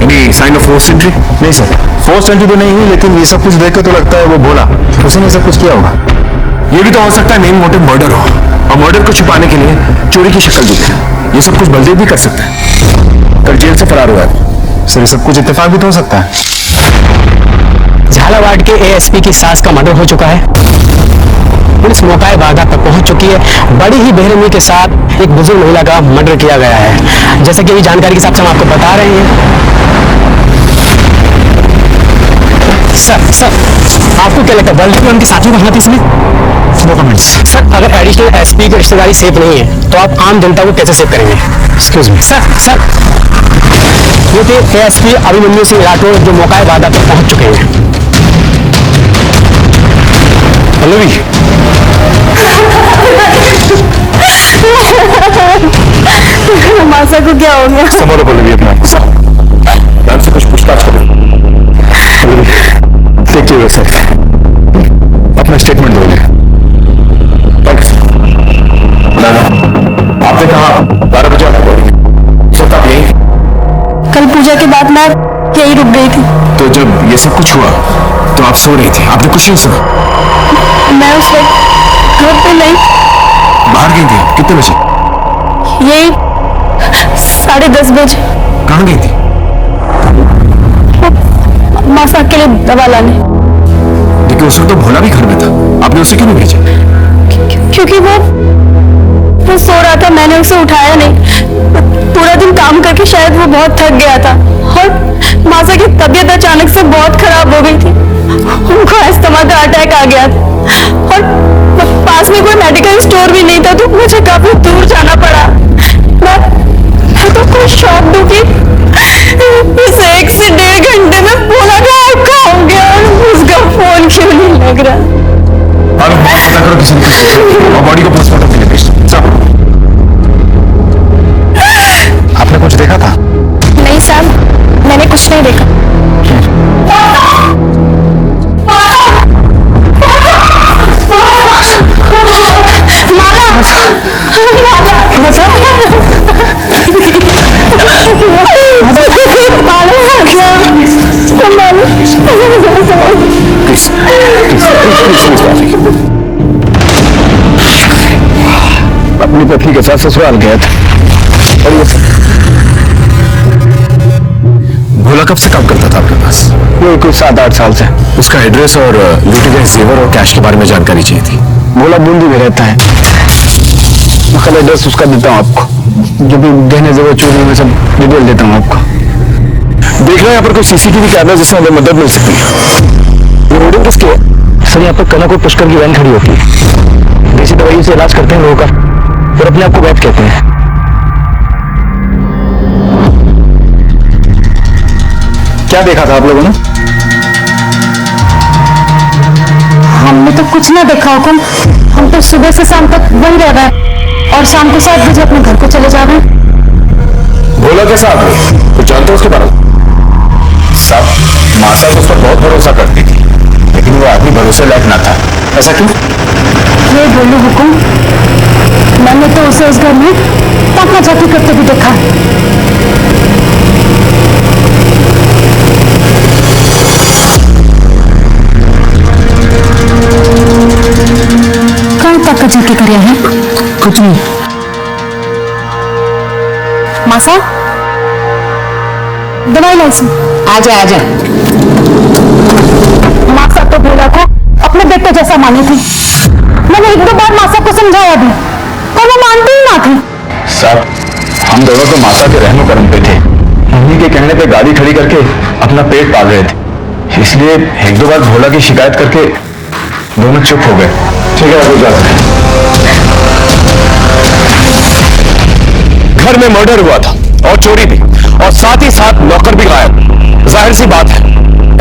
[SPEAKER 6] Any sign of force entry?
[SPEAKER 8] नहीं सर, फोर्स एंट्री तो नहीं हुई, लेकिन ये सब कुछ देख कर तो लगता है वो भोला उसने सब कुछ किया होगा।
[SPEAKER 6] ये भी तो हो सकता है मेन मोटिव मर्डर हो, और मर्डर को छुपाने के लिए चोरी की शक्ल दी है। ये सब कुछ बलदेव भी कर सकता है, कल जेल से फरार हुआ है।
[SPEAKER 8] सर ये सब कुछ इत्तेफाक भी तो हो सकता है।
[SPEAKER 5] झालावाड़ के एएसपी की सास का मर्डर हो चुका है। पुलिस मौका वारदात पर पहुंच चुकी है। बड़ी ही बेरहमी के साथ एक बुजुर्ग महिला का मर्डर किया गया है। जैसे कि अभी जानकारी के हिसाब से हम आपको बता रहे हैं। सर आपको क्या लगता है बलदेव उनके साथियों का हाथ इसमें?
[SPEAKER 8] No comments.
[SPEAKER 5] सर अगर एडिशनल एसपी की रिश्तेदारी सेफ नहीं है तो आप आम जनता को कैसे सेव करेंगे?
[SPEAKER 8] एक्सक्यूज मी
[SPEAKER 5] सर ये थे एएसपी अभिमन्यु सिंह राठौर जो मौका वारदात पर पहुंच चुके हैं।
[SPEAKER 8] पल्लवी
[SPEAKER 4] मासा को क्या हो गया?
[SPEAKER 8] संभालो पल्लवी अपना
[SPEAKER 6] ध्यान से कुछ पूछताछ करो।
[SPEAKER 8] देखिए सर अपना स्टेटमेंट दोगे?
[SPEAKER 6] आपने कहा 12 बजे आपको आप यही?
[SPEAKER 4] कल पूजा के बाद मैं यही रुक गई थी।
[SPEAKER 6] तो जब ये सब कुछ हुआ तो आप सो रही थी, आपने कुछ नहीं सुना?
[SPEAKER 4] मैं उस वक्त घर पे नहीं,
[SPEAKER 6] बाहर गई थी। कितने बजे?
[SPEAKER 4] यही 10:30 बजे।
[SPEAKER 6] कहाँ गई थी?
[SPEAKER 4] मासा के लिए दवा लाने।
[SPEAKER 6] लेकिन उस वक्त तो भोला भी घर में था, आपने उसे क्यों नहीं भेजा?
[SPEAKER 4] क्योंकि वो सो रहा था, मैंने उसे उठाया नहीं। पूरा दिन काम करके शायद वो बहुत थक गया था, और मासा की तबीयत अचानक से बहुत खराब हो गई थी। उनको अस्थमा का अटैक आ गया था, और पास में कोई मेडिकल स्टोर भी नहीं था, तो मुझे काफी दूर जाना पड़ा। मैं तो कोई शॉक दूं कि इस 1 से 1.5 घंटे में भोला कहाँ हो गया और उसका फोन क्यों नहीं लग रहा?
[SPEAKER 6] पता करो करो किसी ने और बॉडी को पोस्टमार्टम के लिए भेज दो। सब आपने कुछ देखा था?
[SPEAKER 4] नहीं साहब, मैंने कुछ नहीं देखा।
[SPEAKER 7] अपनी पत्नी के साथ ससुराल गया था। और ये
[SPEAKER 6] भोला कब से काम करता था आपके पास?
[SPEAKER 7] वो कुछ 7-8 साल से।
[SPEAKER 6] उसका एड्रेस और लूटे गए जेवर और कैश के बारे में जानकारी चाहिए थी।
[SPEAKER 7] भोला बूंदी में रहता है। मैं कल एड्रेस उसका देता हूँ आपको, जो भी गहने जेवर चोरी में सब डिटेल देता हूँ आपको।
[SPEAKER 6] देख रहे हैं यहाँ पर कोई सीसीटीवी कैमरा जिससे हमें मदद मिल सकती है।
[SPEAKER 7] ये होर्डिंग किसकी है? सर यहाँ पर कनक और पुष्कर की वैन खड़ी होती है। देसी दवाई से इलाज करते हैं लोगों का और अपने आप को वैद कहते हैं। क्या देखा था आप लोगों ने?
[SPEAKER 10] हमने तो कुछ ना देखा हुकुम। हम तो सुबह से शाम तक वहीं रह रहे हैं और शाम को 7 बजे अपने घर को चले जा रहे हैं।
[SPEAKER 6] भोला कैसा आदमी? कुछ जानते हो उसके बारे में? सब मासा उस पर बहुत भरोसा करती थी, लेकिन वो आदमी भरोसे लायक ना था। ऐसा क्यों?
[SPEAKER 10] ये बोलू हुकुम, मैंने तो उसे उस घर में ताका झाकी करते भी देखा। कहाँ ताका झाकी करे हैं?
[SPEAKER 7] कुछ नहीं।
[SPEAKER 10] मासा, दवाई लाई सी। आजा आजा। मासा तो भोला को अपने बेटे जैसा मानी थी। मैंने 1-2 बार मासा को समझाया भी और वो मानती ही ना थी।
[SPEAKER 6] साहब, हम दोनों तो मासा के रहनो कर्म पे थे। मम्मी के कहने पे गाड़ी खड़ी करके अपना पेट पाल रहे थे, इसलिए 1-2 बार भोला की शिकायत करके दोनों चुप हो गए। ठीक है, आप जा सकते हैं। घर में मर्डर हुआ था और चोरी भी, और साथ ही साथ नौकर भी गायब। जाहिर सी बात है,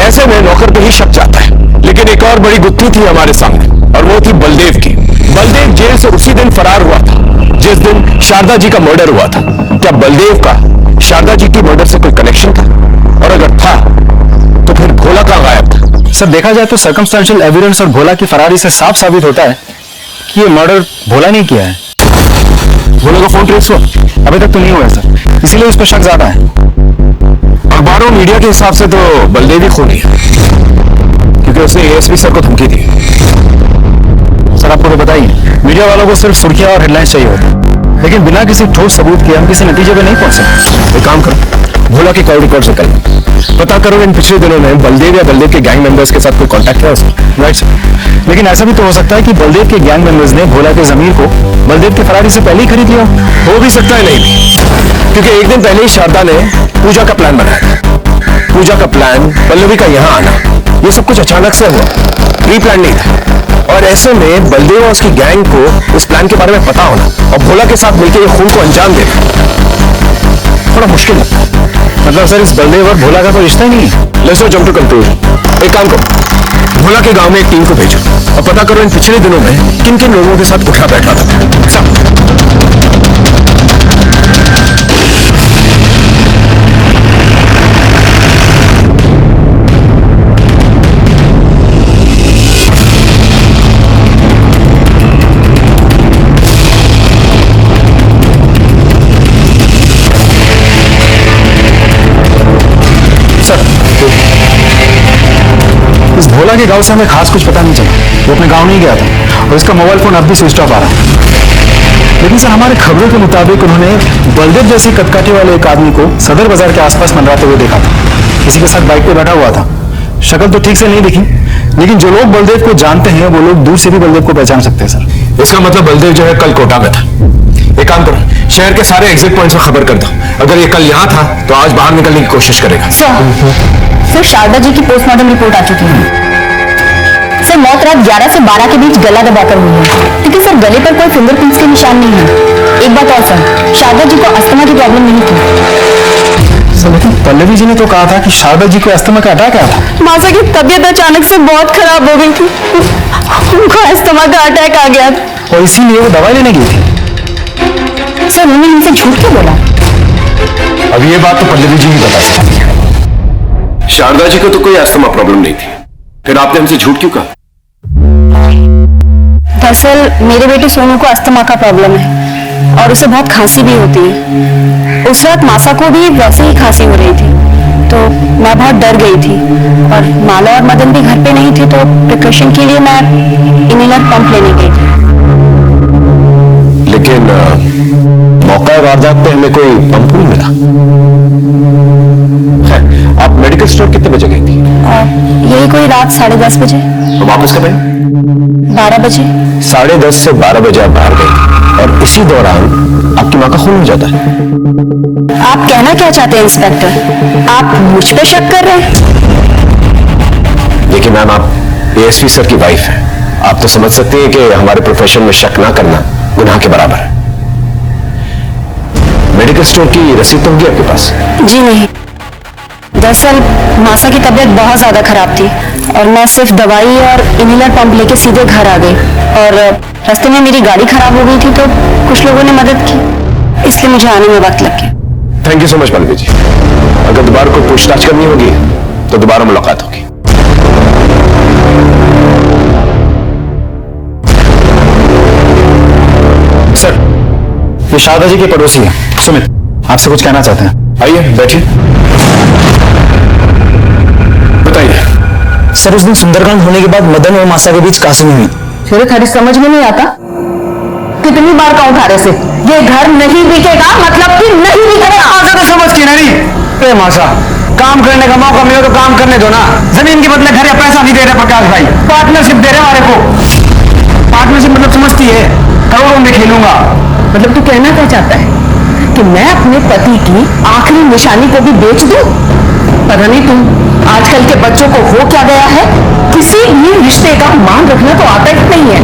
[SPEAKER 6] ऐसे में नौकर पे ही शक जाता है। लेकिन एक और बड़ी गुत्थी थी हमारे सामने, और वो थी बलदेव की। बलदेव जेल से उसी दिन फरार हुआ था जिस दिन शारदा जी का मर्डर हुआ था। क्या बलदेव का शारदा जी की मर्डर से कोई कनेक्शन था? और अगर था तो फिर भोला कहाँ गायब था?
[SPEAKER 7] सर, देखा जाए तो सर्कमस्टेंशियल एविडेंस और भोला की फरारी से साफ साबित होता है कि ये मर्डर भोला नहीं किया है।
[SPEAKER 6] भोला का फोन ट्रेस हुआ?
[SPEAKER 7] अभी तक तो नहीं हुआ सर, इसीलिए उस पर शक ज्यादा है।
[SPEAKER 6] अखबारों मीडिया के हिसाब से तो बलदेव ही खूनी है, क्योंकि उसने एएसपी सर को धमकी दी।
[SPEAKER 7] सर, आपको तो बताइए, मीडिया वालों को सिर्फ सुर्खियां और हेडलाइंस चाहिए होती है, लेकिन बिना किसी ठोस सबूत के हम किसी नतीजे पे नहीं पहुंच सकते।
[SPEAKER 6] एक काम करो, भोला के कॉल रिकॉर्ड से कल पता करो इन पिछले दिनों में बलदेव या बलदेव के गैंग मेंबर्स के साथ कोई कांटेक्ट किया उसका।
[SPEAKER 7] राइट सर, लेकिन ऐसा भी तो हो सकता है कि बलदेव के गैंग मेंबर्स ने भोला के जमीर को बलदेव के फरारी से पहले ही खरीद लिया।
[SPEAKER 6] हो भी सकता है, नहीं भी, क्योंकि एक दिन पहले ही शारदा ने पूजा का प्लान बनाया था। पूजा का प्लान, पल्लवी का यहाँ आना, ये सब कुछ अचानक से हुआ, प्री प्लान नहीं था। और ऐसे में बलदेव और उसकी गैंग को इस प्लान के बारे में पता होना और भोला के साथ मिलकर ये खून को अंजाम देना थोड़ा मुश्किल है।
[SPEAKER 7] मतलब सर, इस बलदेव और भोला का तो रिश्ता ही नहीं है।
[SPEAKER 6] Let's jump to conclusion. एक काम करो, भोला के गांव में एक टीम को भेजो और पता करो इन पिछले दिनों में किन किन लोगों के साथ उठा बैठा था। सब
[SPEAKER 7] भोला के गांव से हमें खास कुछ पता नहीं चला। वो अपने गांव नहीं गया था और इसका मोबाइल फोन अब भी स्विच ऑफ आ रहा है। लेकिन सर, हमारे खबरों के मुताबिक उन्होंने बलदेव जैसे कदकाठी वाले एक आदमी को सदर बाजार के आसपास मंडराते हुए देखा था। किसी के साथ बाइक पे बैठा हुआ था। शक्ल तो ठीक से नहीं दिखी, लेकिन जो लोग बलदेव को जानते हैं वो लोग दूर से भी बलदेव को पहचान सकते हैं सर।
[SPEAKER 6] इसका मतलब बलदेव जो है कल कोटा में था। एक काम करो, शहर के सारे एग्जिट पॉइंट्स पर खबर कर दो। अगर ये कल यहाँ था तो आज बाहर निकलने की कोशिश करेगा।
[SPEAKER 4] सर, शारदा जी की पोस्टमार्टम रिपोर्ट आ चुकी है। सर, मौत रात 11 से 12 के बीच गला दबाकर हुई है, लेकिन सर गले पर कोई फिंगरप्रिंट्स के निशान नहीं है। एक बात और सर, शारदा जी को अस्थमा की प्रॉब्लम नहीं थी।
[SPEAKER 7] लेकिन पल्लवी जी ने तो कहा था कि शारदा जी को अस्थमा का अटैक आया था।
[SPEAKER 4] मासा की तबीयत अचानक से बहुत खराब हो गई थी, उनको अस्थमा का अटैक आ गया था
[SPEAKER 7] और इसीलिए वो दवाई लेने गई थी।
[SPEAKER 10] सर उन्होंने इनसे झूठ क्यों बोला?
[SPEAKER 2] अब ये बात तो पल्लवी जी ही बता सकती है। शारदा जी को तो कोई अस्थमा प्रॉब्लम नहीं थी, फिर आपने हमसे झूठ क्यों कहा?
[SPEAKER 4] दरअसल मेरे बेटे सोनू को अस्थमा का प्रॉब्लम है और उसे बहुत खांसी भी होती है। उस रात मासा को भी वैसे ही खांसी हो रही थी, तो मैं बहुत डर गई थी और माला और मदन भी घर पे नहीं थे, तो प्रिकॉशन के लिए मैं इनहेलर पंप लेने गई थी।
[SPEAKER 2] लेकिन मौका वारदात पे हमें कोई पंप नहीं मिला। खैर, आप मेडिकल स्टोर कितने बजे गई थी?
[SPEAKER 4] यही कोई रात 10:30 बजे।
[SPEAKER 2] तो वापस कब आए?
[SPEAKER 4] 12 बजे।
[SPEAKER 2] 10:30 से 12 बजे आप बाहर गई और इसी दौरान आपकी माँ का खून हो जाता है।
[SPEAKER 4] आप कहना क्या चाहते हैं इंस्पेक्टर? आप मुझ पे शक कर रहे हैं?
[SPEAKER 2] देखिए मैम, आप एएसपी सर की वाइफ हैं, आप तो समझ सकते हैं कि हमारे प्रोफेशन में शक ना करना गुनाह के बराबर है। मेडिकल स्टोर की रसीद तो होगी आपके पास?
[SPEAKER 4] जी नहीं, दरअसल मासा की तबीयत बहुत ज्यादा खराब थी और मैं सिर्फ दवाई और इनहेलर पंप लेके सीधे घर आ गई और रास्ते में मेरी गाड़ी खराब हो गई थी, तो कुछ लोगों ने मदद की, इसलिए मुझे आने में वक्त लग गया।
[SPEAKER 2] Thank you so much Pallavi ji. अगर दोबारा कोई पूछताछ करनी होगी तो दोबारा मुलाकात होगी।
[SPEAKER 7] सर, ये शारदा जी के पड़ोसी हैं, सुमित, आपसे कुछ कहना चाहते हैं।
[SPEAKER 2] आइए बैठिए, बताइए।
[SPEAKER 7] सर, उस दिन सुंदरकांड होने के बाद मदन और मासा के बीच कासनी हुई।
[SPEAKER 10] फिर खरी समझ में नहीं आता, कितनी बार कहूं थारे से ये घर नहीं बिकेगा, मतलब कि नहीं बिकेगा।
[SPEAKER 7] आगे तो समझ की नहीं। ए मासा, काम करने का मौका मिले तो काम करने दो ना। जमीन के बदले घर या पैसा नहीं दे रहे प्रकाश भाई, पार्टनरशिप दे रहे हमारे को। पार्टनरशिप मतलब समझती है, करोड़ों में खेलूंगा।
[SPEAKER 10] मतलब तू कहना क्या चाहता है कि मैं अपने पति की आखिरी निशानी को भी बेच दूं? पता नहीं तुम आजकल के बच्चों को हो क्या गया है, किसी भी रिश्ते का मान रखना तो आता ही नहीं है,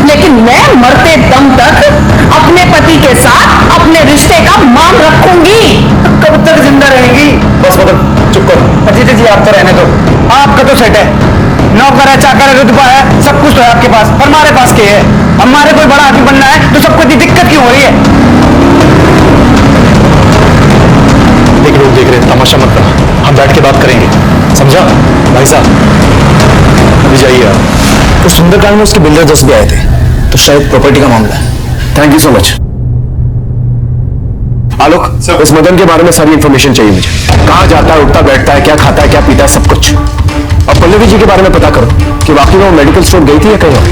[SPEAKER 10] लेकिन मैं मरते दम तक अपने पति के साथ अपने रिश्ते का मान रखूंगी।
[SPEAKER 7] कब तक जिंदा रहेंगी? बस मतलब चुप करो। अजीत जी आप तो रहने दो, आपका तो सेट है, नौकर है, चाकर है, रुतबा है, सब कुछ तो है आपके पास, पर हमारे पास क्या है? हमारे कोई बड़ा आदमी बनना है तो सबको इतनी दिक्कत क्यों हो रही है? देख रहे तमाशा मत करना, हम बैठ के बात करेंगे, समझा? भाई साहब अभी जाइए आप। उस सुंदरकांड में उसके बिल्डर दोस्त भी आए थे, तो शायद प्रॉपर्टी का मामला है।
[SPEAKER 2] Thank you so much. Alok, इस मदन के बारे में सारी इंफॉर्मेशन चाहिए मुझे। कहाँ जाता है, उठता बैठता है, क्या खाता है, क्या पीता है, सब कुछ। और पल्लवी जी के बारे में पता करो कि वाकई में वो मेडिकल स्टोर गई थी या कहीं और।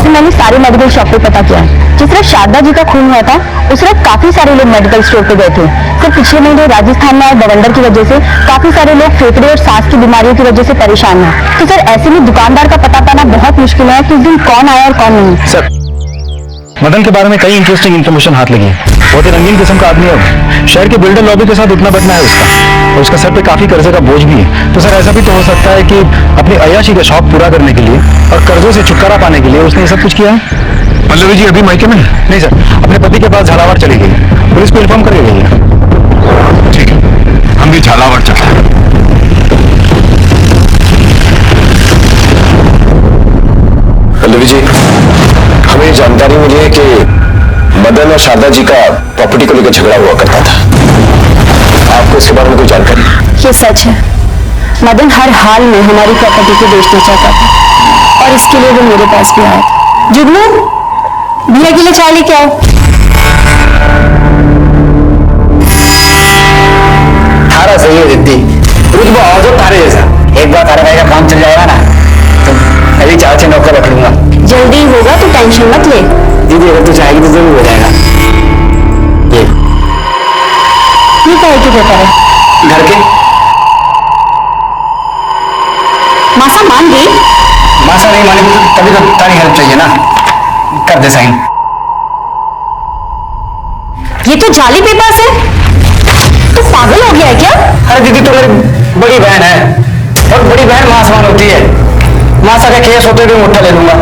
[SPEAKER 4] मैंने सारे मेडिकल शॉप पे पता किया। जिस रात शारदा जी का खून हुआ था उस रात काफी सारे लोग मेडिकल स्टोर पे गए थे। सिर्फ पिछले महीने राजस्थान में आए बवंडर की वजह से काफी सारे लोग फेफड़े और सांस की बीमारियों की वजह से परेशान हैं। तो सर ऐसे में दुकानदार का पता पाना बहुत मुश्किल है कि उस दिन कौन आया और कौन नहीं।
[SPEAKER 7] सर, मदन के बारे में कई इंटरेस्टिंग इन्फॉर्मेशन हाथ लगी है। बहुत ही रंगीन किस्म का आदमी है, शहर के बिल्डर लॉबी के साथ उठना बैठना है उसका, और उसका सर पे काफी कर्जे का बोझ भी है। तो सर ऐसा भी तो हो सकता है कि अपनी अय्याशी का शौक पूरा करने के लिए और कर्जों से छुटकारा पाने के लिए उसने ये सब कुछ किया है।
[SPEAKER 2] पल्लवी जी अभी मायके में?
[SPEAKER 7] नहीं सर, अपने पति के पास झालावाड़ चली गई, पुलिस को इन्फॉर्म करके गई है।
[SPEAKER 2] ठीक है, हम भी झालावाड़ चलते हैं। पल्लवी जी, हमें जानकारी मिली है कि मदन और शारदा जी का प्रॉपर्टी को लेकर झगड़ा हुआ करता था। आपको इसके बारे में कोई जानकारी?
[SPEAKER 4] ये सच है, मदन हर हाल में हमारी प्रॉपर्टी को बेचना चाहता था और इसके लिए वो मेरे पास भी आया था। जुगनू, भैया के लिए चाय लेके आओ।
[SPEAKER 7] थारा सही है दीदी, रुतबा और जो तारे जैसा। एक बार तारे भाई का काम चल जाएगा ना तो अभी 4-6 नौकर रख लूंगा।
[SPEAKER 4] जल्दी होगा तो टेंशन मत ले।
[SPEAKER 7] दीदी अगर तू चाहेगी तो जरूर हो जाएगा।
[SPEAKER 4] ये काहे की पेपर है?
[SPEAKER 7] घर के
[SPEAKER 4] मासा मान गई?
[SPEAKER 7] मासा नहीं मानेगी तो तभी तो तारी हेल्प चाहिए ना, कर दे साइन।
[SPEAKER 4] ये तो जाली पेपर्स है, तो पागल हो गया है क्या?
[SPEAKER 7] अरे दीदी तो मेरी
[SPEAKER 5] बड़ी बहन है और बड़ी बहन मां समान होती है। मासा का केस होते हुए मुट्ठा ले लूंगा,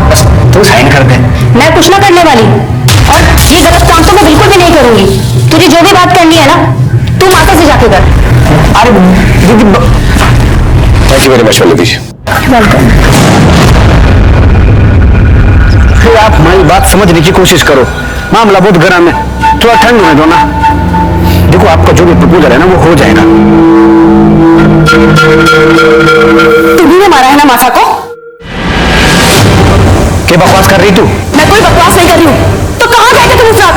[SPEAKER 5] बस तू साइन कर दे।
[SPEAKER 4] मैं कुछ ना करने वाली, और ये गलत काम तो मैं बिल्कुल भी नहीं करूंगी। तुझे जो भी बात करनी है ना, तू माता से जाके कर।
[SPEAKER 5] अरे दीदी,
[SPEAKER 6] thank you very much Vallabhi.
[SPEAKER 4] Welcome.
[SPEAKER 5] फिर आप हमारी बात समझने की कोशिश करो, मामला बहुत गर्म है, थोड़ा ठंड होने दो ना। देखो आपका जो भी प्रपोजल है ना वो हो जाएगा।
[SPEAKER 4] तुम्ही ने मारा है ना मासा को?
[SPEAKER 5] क्या बकवास कर रही तू?
[SPEAKER 4] मैं कोई बकवास नहीं कर रही हूँ। तो कहाँ गए थे तुम उस रात?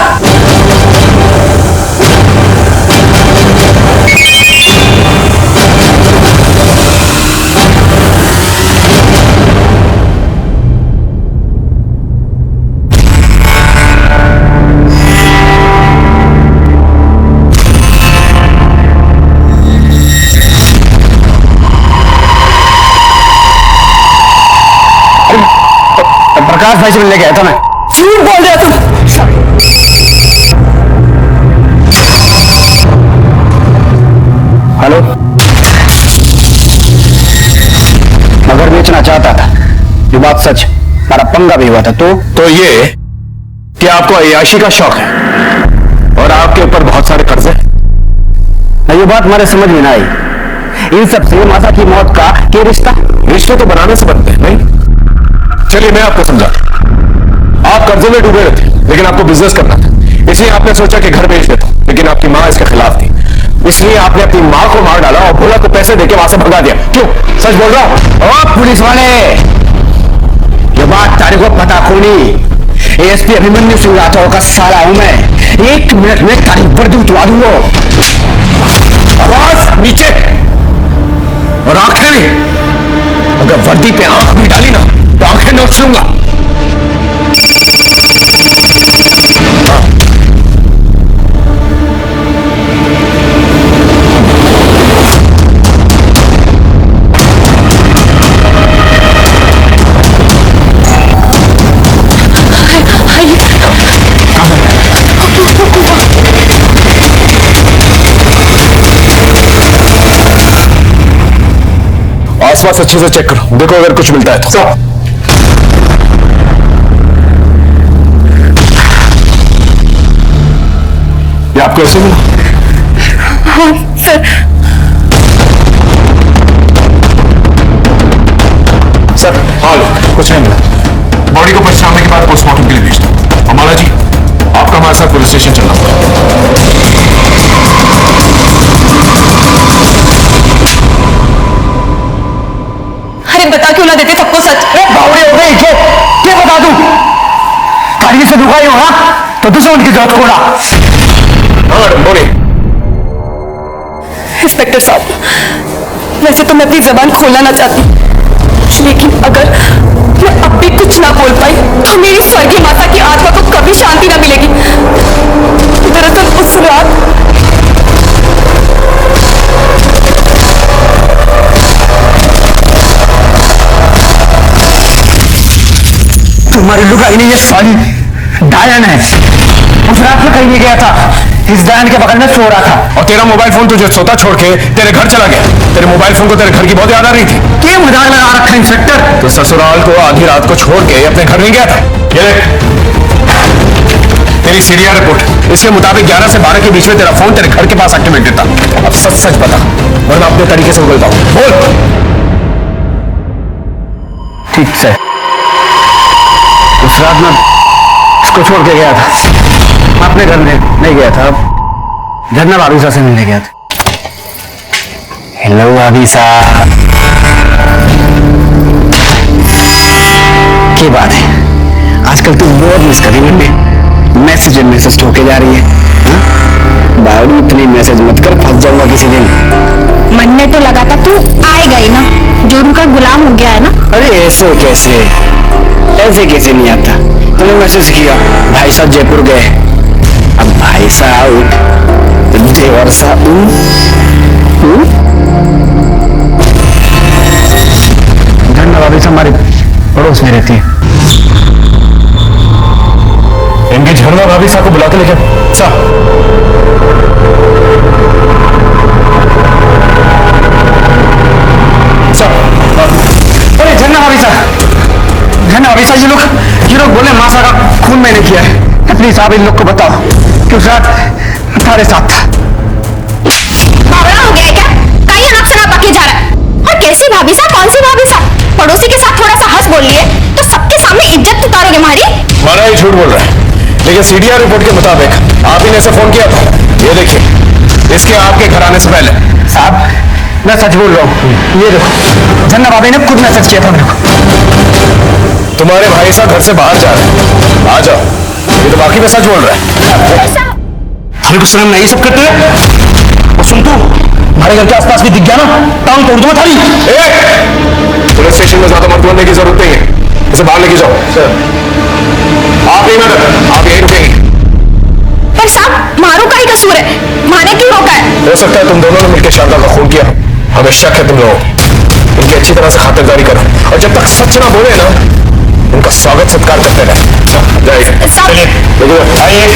[SPEAKER 5] प्रकाश भाई से मिलने गया था मैं।
[SPEAKER 4] झूठ बोल रहे हो तुम।
[SPEAKER 5] हेलो, मगर बेचना चाहता था, ये बात सच, हमारा पंगा भी हुआ था।
[SPEAKER 6] तो ये कि आपको अय्याशी का शौक है और आपके ऊपर बहुत सारे कर्ज हैं।
[SPEAKER 5] ये बात हमारे समझ में ना आई। इन सब से माता की मौत का क्या रिश्ता?
[SPEAKER 6] रिश्ते तो बनाने से बनते हैं, नहीं? चलिए मैं आपको समझाता हूं। आप कर्जे में डूबे रहते, लेकिन आपको बिजनेस करना था, इसलिए आपने सोचा कि घर बेच देता, लेकिन आपकी मां इसके खिलाफ थी, इसलिए आपने अपनी मां को मार डाला और भोला को पैसे देके वहां से भगा दिया। क्यों? सच बोल रहा हूं।
[SPEAKER 5] ओ पुलिस वाले, ये बात तारीख को पता खोनी। एएसपी अभिमन्यु सिंह राठौर का साला हूं मैं। 1 मिनट में तारीख वर्दी उठवा दूंगा।
[SPEAKER 6] आवाज नीचे और आंखें भी। अगर वर्दी पे आंख भी डाली ना तो आंखें नोच लूंगा। आसपास अच्छे से चेक करो, देखो अगर कुछ मिलता है तो। ये आपको ऐसे मिला?
[SPEAKER 4] हाँ सर।
[SPEAKER 6] सर हाल कुछ नहीं मिला। बॉडी को पहचानने के बाद पोस्टमार्टम के लिए भेज दो। अमाला जी, आपका हमारे साथ पुलिस स्टेशन चलना होगा।
[SPEAKER 4] अरे बता क्यों ना देते सबको सच?
[SPEAKER 5] बावड़ी हो गई क्या बता दूं? कारीगर से दुखाई होगा तो दुश्मन की जरूरत कोड़ा।
[SPEAKER 6] मैडम बोलिए।
[SPEAKER 4] इंस्पेक्टर साहब, वैसे तो मैं अपनी जबान खोलना ना चाहती, लेकिन अगर मैं अब भी कुछ ना बोल पाई तो मेरी स्वर्गीय माता की आत्मा को कभी शांति ना मिलेगी। दरअसल उस रात
[SPEAKER 5] तुम्हारी लुगाई नहीं, ये साली डायन है। उस रात में कहीं नहीं गया था, इस डायन के बगल में सो रहा था।
[SPEAKER 6] और तेरा मोबाइल फोन तुझे सोता छोड़ के तेरे घर चला गया। तेरे मोबाइल फोन को तेरे घर की बहुत याद आ रही थी।
[SPEAKER 5] क्या मजाक लगा रखा है इंस्पेक्टर?
[SPEAKER 6] तो ससुराल को आधी रात को छोड़ के अपने घर नहीं गया था। ये ले तेरी सीरिया रिपोर्ट, इसके मुताबिक 11 से 12 के बीच में तेरा फोन तेरे घर के पास एक्टिवेटेड था। अब सच सच बता, वरना अपने तरीके से उगलता हूं। बोल।
[SPEAKER 5] ठीक से उस रात में उसको छोड़ के गया था, अपने घर में नहीं गया था, झरना भाभी से मिलने गया था। हेलो भाभी साहब, क्या बात है? आजकल तुम बहुत मिस कर रही हो, मैसेज होके जा रही है। बावड़ी इतनी मैसेज मत कर, फंस जाऊंगा किसी दिन।
[SPEAKER 4] मन में तो लगा था तू आएगा ही ना, जो उनका गुलाम हो गया है ना।
[SPEAKER 5] अरे ऐसे कैसे, ऐसे कैसे नहीं आता? तुमने मैसेज किया भाई साहब जयपुर गए, अब भाई साहब देवर साहब झंडा भाभी से हमारे पड़ोस में रहती है।
[SPEAKER 6] इनकी झरना भाभी साहब को बुलाते लेके सा
[SPEAKER 1] सर ये लोग बोले मासा का खून मैंने किया है। प्लीज आप इन लोग को बताओ कि उस रात हमारे साथ था।
[SPEAKER 4] बावड़ा हो गया है क्या? कहीं अलग से ना पके जा रहा है। और कैसी भाभी साहब, कौन सी भाभी साहब? पड़ोसी के साथ थोड़ा सा हंस बोल लिए तो सबके सामने इज्जत उतारोगे हमारी?
[SPEAKER 2] मारा ही झूठ बोल रहा है, लेकिन सीडीआर रिपोर्ट के मुताबिक आप ही ने इसे फोन किया था। ये देखिए, इसके आपके घर आने से पहले।
[SPEAKER 1] साहब मैं सच बोल रहा हूँ, ये देखो जन्ना भाभी ने खुद मैसेज किया था मेरे को।
[SPEAKER 2] तुम्हारे भाई साहब घर से बाहर जा रहे हैं, आ जाओ। ये तो बाकी में सच बोल रहा है।
[SPEAKER 1] हल्को सलाम नहीं सब करते हैं। और सुन तू, हमारे घर के आसपास भी दिख गया ना, टांग तोड़ दूंगा थारी।
[SPEAKER 2] पुलिस स्टेशन में ज्यादा मत बोलने की जरूरत नहीं है, इसे बाहर लेके जाओ। सर आप नहीं मैडम, आप यहीं रुकेंगे।
[SPEAKER 4] पर साहब मारू का ही कसूर है, माने क्यों रोका है?
[SPEAKER 2] हो सकता है तुम दोनों ने मिलकर शारदा का खून किया। हमें शक है तुम लोगों, उनकी अच्छी तरह से खातिरदारी करो और जब तक सच ना बोले ना, उनका स्वागत सत्कार करते रहे। जाइए, चलिए आइए।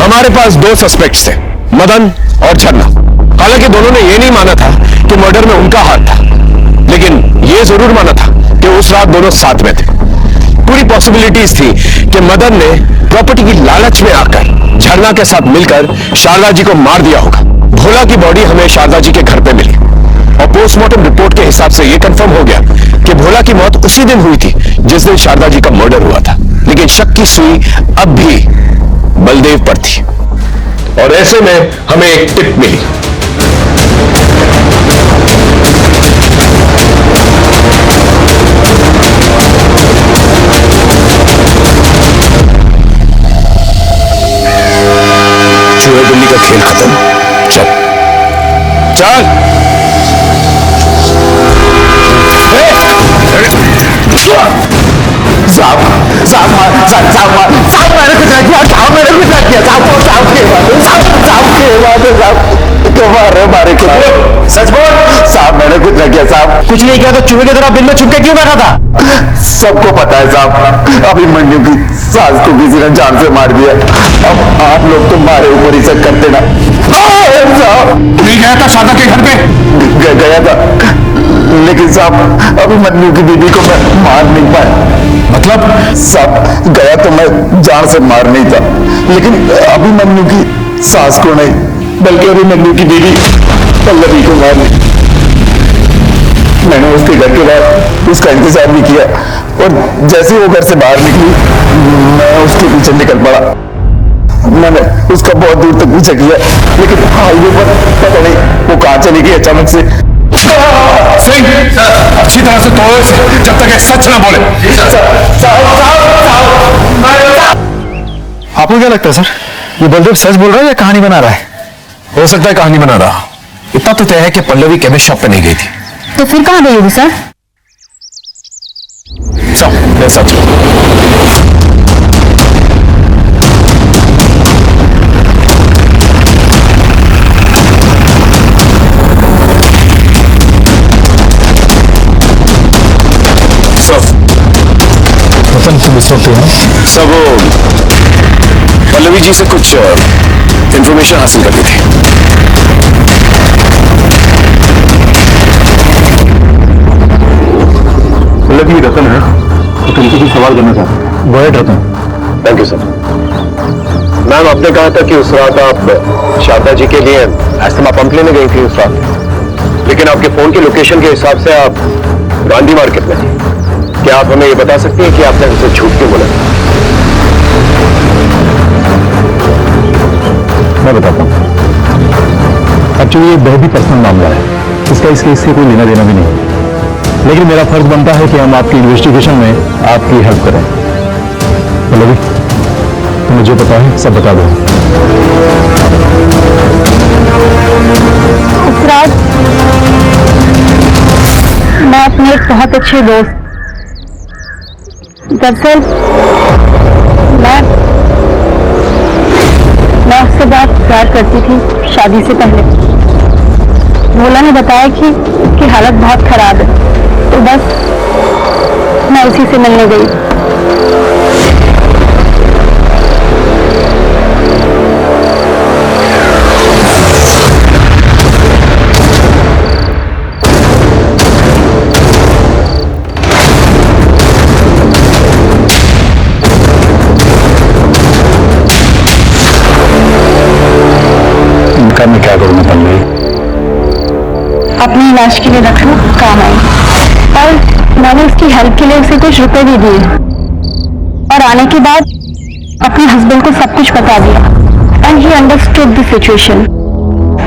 [SPEAKER 2] हमारे पास दो सस्पेक्ट्स थे, मदन और झरना। हालांकि दोनों ने यह नहीं माना था कि मर्डर में उनका हाथ था, लेकिन यह जरूर माना था कि उस रात दोनों साथ में थे। पूरी पॉसिबिलिटीज थी कि मदन ने प्रॉपर्टी की लालच में आकर झरना के साथ मिलकर शारदा जी को मार दिया होगा। भोला की बॉडी हमें शारदा जी के घर पे मिली और पोस्टमार्टम रिपोर्ट के हिसाब से यह कंफर्म हो गया कि भोला की मौत उसी दिन हुई थी जिस दिन शारदा जी का मर्डर हुआ था। लेकिन शक की सुई अब भी बलदेव पर थी और ऐसे में हमें एक टिप मिली। चूहे बिल्ली का खेल खत्म। चल चल।
[SPEAKER 1] साहब मैंने कुछ नहीं किया, साहब मैंने कुछ नहीं किया, साहब के बाद साहब क्यों मार रहे मारे को? सच बोल साहब, मैंने कुछ नहीं किया साहब। कुछ नहीं किया तो चूहे की तरह बिल में छुप के क्यों बैठा था? सबको पता है साहब, अभी मंजू की सास को किसी ने जान से मार दिया। अब आप लोग तो मारे ऊपर ही सब करते ना। साहब नहीं गया था शारदा के घर पे? गया था, लेकिन साहब अभी मन्नू की बीबी को मैं मार नहीं पाया। मतलब साहब गया तो मैं जान से मार नहीं था, लेकिन अभी मन्नू की सास को नहीं, बल्कि अभी मन्नू की बीबी पल्लवी को मार ली। मैंने उसके घर के बाद उसका इंतजार भी किया और जैसे वो घर से बाहर निकली मैं उसके पीछे निकल पड़ा। मैंने उसका बहुत दूर तक पीछा किया, लेकिन हाईवे पर पता नहीं वो कहाँ चली गई अचानक से।
[SPEAKER 2] सिंह अच्छी तरह से तोड़ो इसे, जब तक ये सच ना बोले।
[SPEAKER 8] आपको क्या लगता है सर, ये बलदेव सच बोल रहा है या कहानी बना रहा है?
[SPEAKER 2] हो सकता है कहानी बना रहा। इतना तो तय है कि पल्लवी केमिस्ट शॉप पे नहीं गई थी।
[SPEAKER 4] तो फिर कहाँ गई होगी सर?
[SPEAKER 2] चल मैं सच सब पल्लवी जी से कुछ इंफॉर्मेशन हासिल करनी थी।
[SPEAKER 6] पल्लवी रतन है तो तुमसे कुछ सवाल करना चाहता हूँ।
[SPEAKER 2] रतन थैंक यू सर। मैम आपने कहा था कि उस रात आप शारदा जी के लिए एस्थमा पंप लेने गई थी उस रात, लेकिन आपके फोन की लोकेशन के हिसाब से आप गांधी मार्केट में थी। क्या आप हमें ये बता सकती हैं कि आपने हमसे झूठ क्यों बोला?
[SPEAKER 6] मैं बताता हूँ। एक्चुअली ये बहुत ही पर्सनल मामला है, इसका इस केस से कोई लेना देना भी नहीं है, लेकिन मेरा फर्ज बनता है कि हम आपकी इन्वेस्टिगेशन में आपकी हेल्प करें। पल्लवी तुम्हें जो पता है सब बता दो।
[SPEAKER 4] उस रात मैं अपने एक बहुत अच्छे दोस्त, दरअसल मैं उससे बहुत प्यार करती थी शादी से पहले। भोला ने बताया कि उसकी हालत बहुत खराब है, तो बस मैं उसी से मिलने गई।
[SPEAKER 6] आखिरकार मैं क्या करूँ पल्लवी?
[SPEAKER 4] अपनी इलाज के लिए रख लो, काम आई। पर मैंने उसकी हेल्प के लिए उसे कुछ रुपए भी दिए और आने के बाद अपने हस्बैंड को सब कुछ बता दिया and he understood the situation.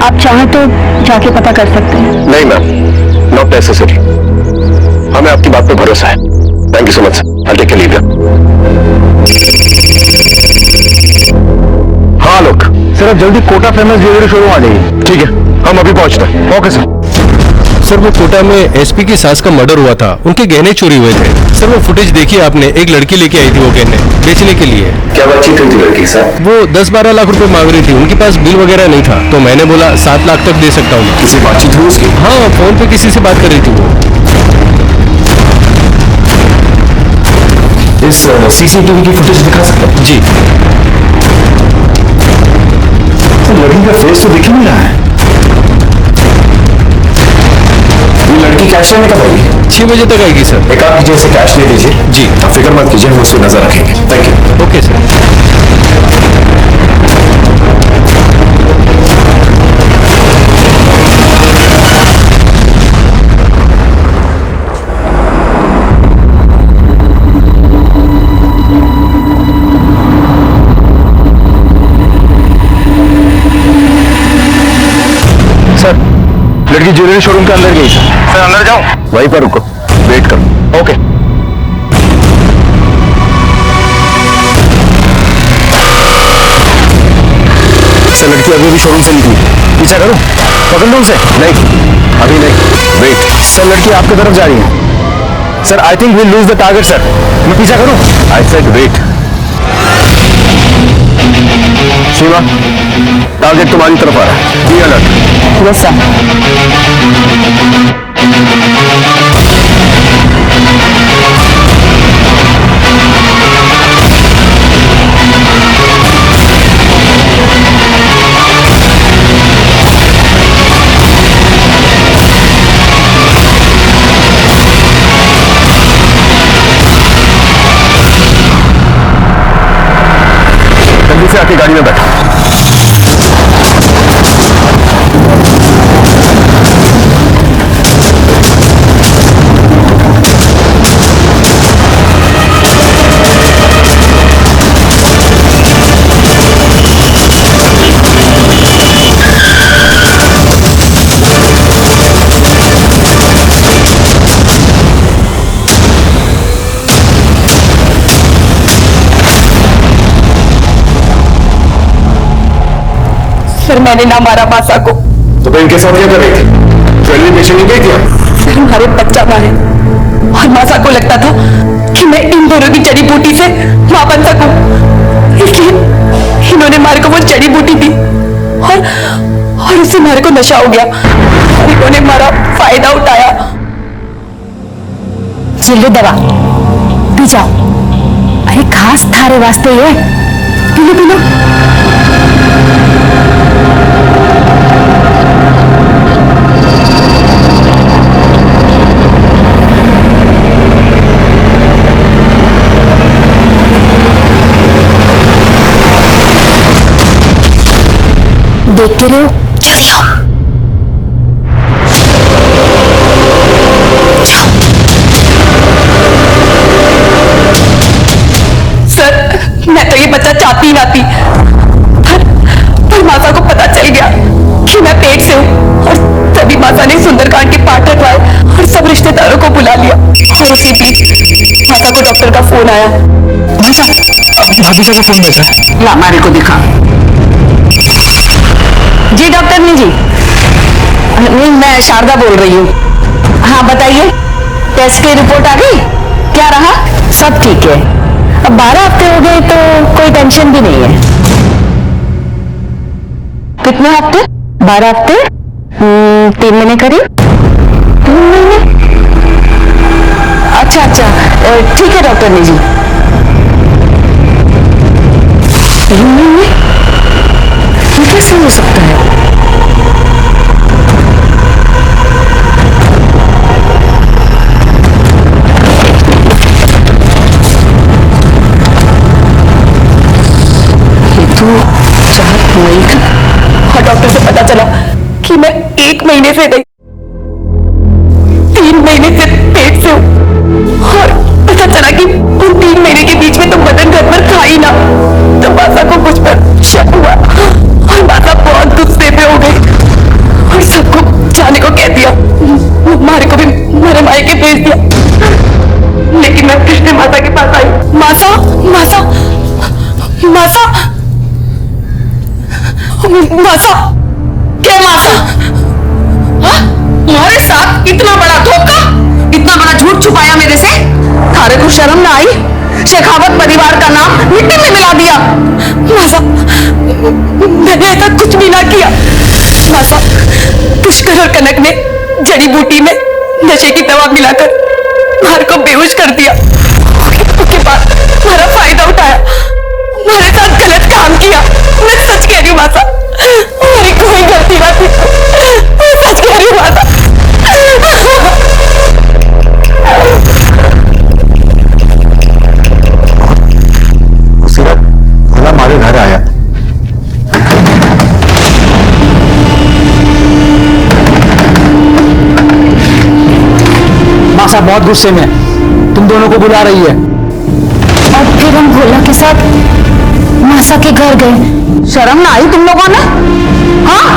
[SPEAKER 4] आप चाहें तो जाके पता कर सकते हैं।
[SPEAKER 2] नहीं मैम, नॉट नेसेसरी। हमें आपकी बात पे भरोसा है। Thank you so much. I take leave. हाँ लोग,
[SPEAKER 6] सर आप जल्दी कोटा फेमस ज्वेलरी शोरूम आ जाइए।
[SPEAKER 2] ठीक है, हम अभी पहुंचते हैं।
[SPEAKER 6] Okay sir.
[SPEAKER 9] सर वो कोटा में एसपी की सास का मर्डर हुआ था, उनके गहने चोरी हुए थे। सर वो फुटेज देखी आपने, एक लड़की लेके आई थी वो गहने बेचने के लिए।
[SPEAKER 2] क्या बातचीत हुई थी लड़की साहब?
[SPEAKER 9] वो 10-12 लाख रुपए मांग रही थी, उनके पास बिल वगैरह नहीं था, तो मैंने बोला 7 लाख तक दे सकता हूँ।
[SPEAKER 2] किसी बातचीत हुई उसकी?
[SPEAKER 9] हाँ, फोन पे किसी से बात कर रही थी वो।
[SPEAKER 2] इस सीसीटीवी की फुटेज दिखा सकते हैं?
[SPEAKER 9] जी।
[SPEAKER 6] तो लड़की का फेस तो दिख ही नहीं रहा है।
[SPEAKER 2] ये लड़की कैश लेने कब आएगी?
[SPEAKER 9] 6 बजे तक आएगी सर।
[SPEAKER 2] एक आप कीजिए, इसे कैश ले लीजिए।
[SPEAKER 9] जी।
[SPEAKER 2] आप फिक्र मत कीजिए, हम उस पर नजर रखेंगे। Thank you.
[SPEAKER 9] Okay sir.
[SPEAKER 6] लड़की ज्वेलरी शोरूम के अंदर गई सर।
[SPEAKER 2] अंदर जाओ।
[SPEAKER 6] वहीं पर रुको, वेट करो।
[SPEAKER 2] ओके।
[SPEAKER 6] सर लड़की अभी भी शोरूम से निकली। पीछा करो, पकड़ लो उसे।
[SPEAKER 2] नहीं, अभी नहीं, वेट।
[SPEAKER 6] सर लड़की आपकी तरफ जा रही है। Sir I think we lose the target sir. मैं पीछा करूं?
[SPEAKER 2] I said wait.
[SPEAKER 6] Shiva,
[SPEAKER 2] target तुम्हारी तरफ आ रहा है। Be alert.
[SPEAKER 10] Yes sir.
[SPEAKER 2] जल्दी से आके गाड़ी में बैठो।
[SPEAKER 10] सर मैंने ना मारा मासा को।
[SPEAKER 2] तो फिर इनके साथ क्या कर रही थी? ज्वेलरी बेचने गई थी आप?
[SPEAKER 10] सर हमारे बच्चा मारे और मासा को लगता था कि मैं इन दोनों की जड़ी बूटी से मां बन सकूं, इसलिए इन्होंने मारे को वो जड़ी बूटी दी और उससे मारे को नशा हो गया और इन्होंने हमारा फायदा उठाया।
[SPEAKER 4] चिल्लो दवा पी जाओ। अरे खास थारे वास्ते ये पी लो पी लो। देखते रहो, जल्दी आओ।
[SPEAKER 10] सर मैं तो ये बच्चा चाहती ना थी, पर माता को पता चल गया कि मैं पेट से हूँ और तभी माता ने सुंदरकांड के पाठ रखवाए और सब रिश्तेदारों को बुला लिया और उसी बीच माता को डॉक्टर का फोन आया।
[SPEAKER 6] भतीजा का फोन भेजा है।
[SPEAKER 10] ला मारे को दिखा। जी डॉक्टर ने जी। नहीं मैं शारदा बोल रही हूँ। हाँ बताइए, टेस्ट की रिपोर्ट आ गई? क्या रहा?
[SPEAKER 4] सब ठीक है। अब 12 हफ्ते हो गए तो कोई टेंशन भी नहीं है।
[SPEAKER 10] कितने हफ्ते?
[SPEAKER 4] 12 हफ्ते 3 महीने करीब।
[SPEAKER 10] 3 महीने? अच्छा ठीक है डॉक्टर ने जी। 3 महीने? ये कैसे हो सकता है? ये तो 4 मई का और डॉक्टर से पता चला कि मैं 1 महीने से नहीं 3 महीने से पेट से हूँ। और पता चला कि उन 3 महीने के बीच में तो मदन घर पर था ही ना। तो माता को मुझ पर शक हुआ और माता बहुत गुस्से में हो गई और सबको जाने को कह दिया। मारे को भी मेरे मायके भेज दिया। लेकिन मैं कृष्ण माता के पास आई। माता माता माता माता क्या माता? हाँ? तुम्हारे साथ इतना बड़ा धोखा, इतना बड़ा झूठ छुपाया मेरे से? थारे को शर्म ना आई? शेखावत परिवार का नाम मिट्टी में मिला दिया। माता मैंने ऐसा कुछ भी ना किया। माता पुष्कर और कनक ने जड़ी बूटी में नशे की दवा मिलाकर मार को बेहोश कर दिया। उसके बाद मेरा फायदा उठाया, मेरे साथ गलत काम किया। मैं सच कह रही हूँ माता, मेरी कोई गलती ना थी। मैं सच कह रही हूँ माता।
[SPEAKER 6] भला हमारे घर आया।
[SPEAKER 8] मासा बहुत गुस्से में तुम दोनों को बुला रही है।
[SPEAKER 10] और फिर हम भोला के साथ मासा के घर गए। शर्म ना आई तुम लोगों ने? हाँ,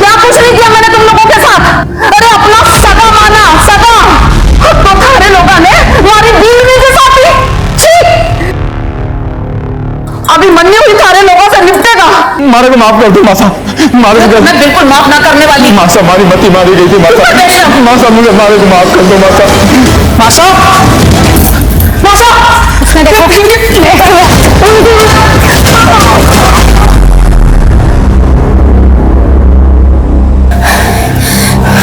[SPEAKER 10] क्या कुछ नहीं किया मैंने तुम लोगों के साथ? अरे अपना सगा माना, सगा। तो थारे लोगों ने हमारी बीवी के साथ ही। छी! अभी मन्नी हुई थारे लोगों से निपटेगा।
[SPEAKER 7] मारे को माफ कर दो मासा, मारे को।
[SPEAKER 10] मैं बिल्कुल माफ ना करने वाली।
[SPEAKER 7] मासा हमारी मती मारी गई थी मासा। मासा मुझे मारे को माफ कर दो मासा।
[SPEAKER 10] मासा मासा उसने देखो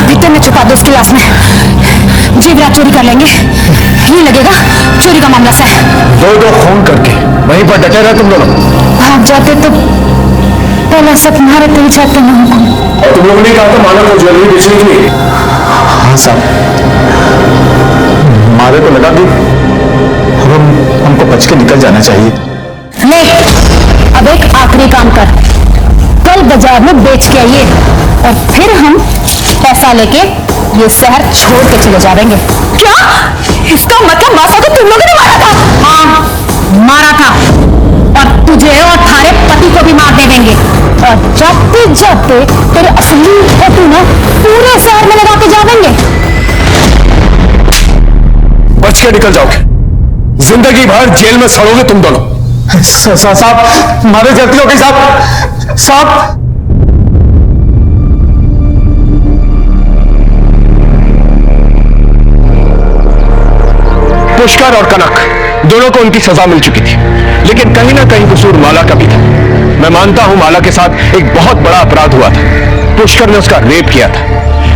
[SPEAKER 10] बीते में छुपा दो उसकी लाश में। जीवराज चोरी कर लेंगे, ये लगेगा चोरी का मामला सा है।
[SPEAKER 7] दो खून करके वहीं पर डटे रहे तुम दोनों।
[SPEAKER 10] भाग जाते तो पहले सब तुम्हारे तो जाते ना हमको।
[SPEAKER 7] और तुम लोगों ने कहा था माला को ज्वेलरी बेचने के लिए। हाँ साहब, मारे को लगा कि हमको बच के निकल जाना चाहिए।
[SPEAKER 10] ले अब एक आखिरी काम कर, कल बाजार में बेच के आइए और फिर हम पैसा लेके ये शहर छोड़ के चले जाएंगे। क्या? इसका मतलब मासा को तुम लोगों ने मारा था? हाँ मारा था, और तुझे और थारे पति को भी मार दे देंगे। और जाते जाते तेरे असली फोटो ना पूरे शहर में लगा के जाएंगे।
[SPEAKER 7] बच के निकल जाओगे, जिंदगी भर जेल में सड़ोगे तुम दोनों। साहब मारे जल्दी हो गई साहब। साहब पुष्कर और कनक दोनों को उनकी सजा मिल चुकी थी, लेकिन कहीं ना कहीं कसूर माला का भी था। मैं मानता हूं माला के साथ एक बहुत बड़ा अपराध हुआ था, पुष्कर ने उसका रेप किया था।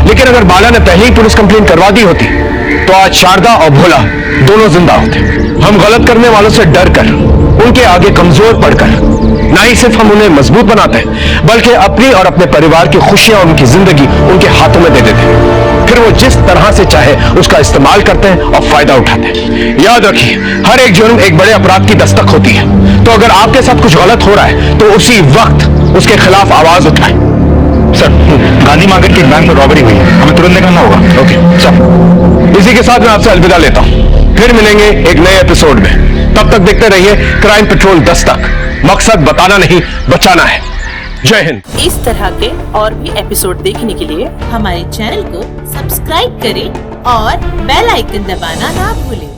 [SPEAKER 7] लेकिन अगर माला ने पहले ही पुलिस कंप्लेंट करवा दी होती तो आज शारदा और भोला दोनों जिंदा होते। हम गलत करने वालों से डर कर, उनके आगे कमजोर पड़कर ना ही सिर्फ हम उन्हें मजबूत बनाते हैं, बल्कि अपनी और अपने परिवार की खुशियां और उनकी जिंदगी उनके हाथों में दे देते हैं। फिर वो जिस तरह से चाहे उसका इस्तेमाल करते हैं और फायदा उठाते हैं। याद रखिए, हर एक जुर्म एक बड़े अपराध की दस्तक होती है। तो अगर आपके साथ कुछ गलत हो रहा है तो उसी वक्त उसके खिलाफ आवाज उठाएं। सर, गांधी मार्केट के बैंक में रॉबरी हुई है, हमें तुरंत निकलना होगा। ओके सर, इसी के साथ मैं आपसे अलविदा लेता हूं। फिर मिलेंगे एक नए एपिसोड में। तब तक देखते रहिए क्राइम पेट्रोल 10 तक। मकसद बताना नहीं, बचाना है। जय हिंद।
[SPEAKER 11] इस तरह के और भी एपिसोड देखने के लिए हमारे चैनल को सब्सक्राइब करें और बेल आइकन दबाना ना भूलें।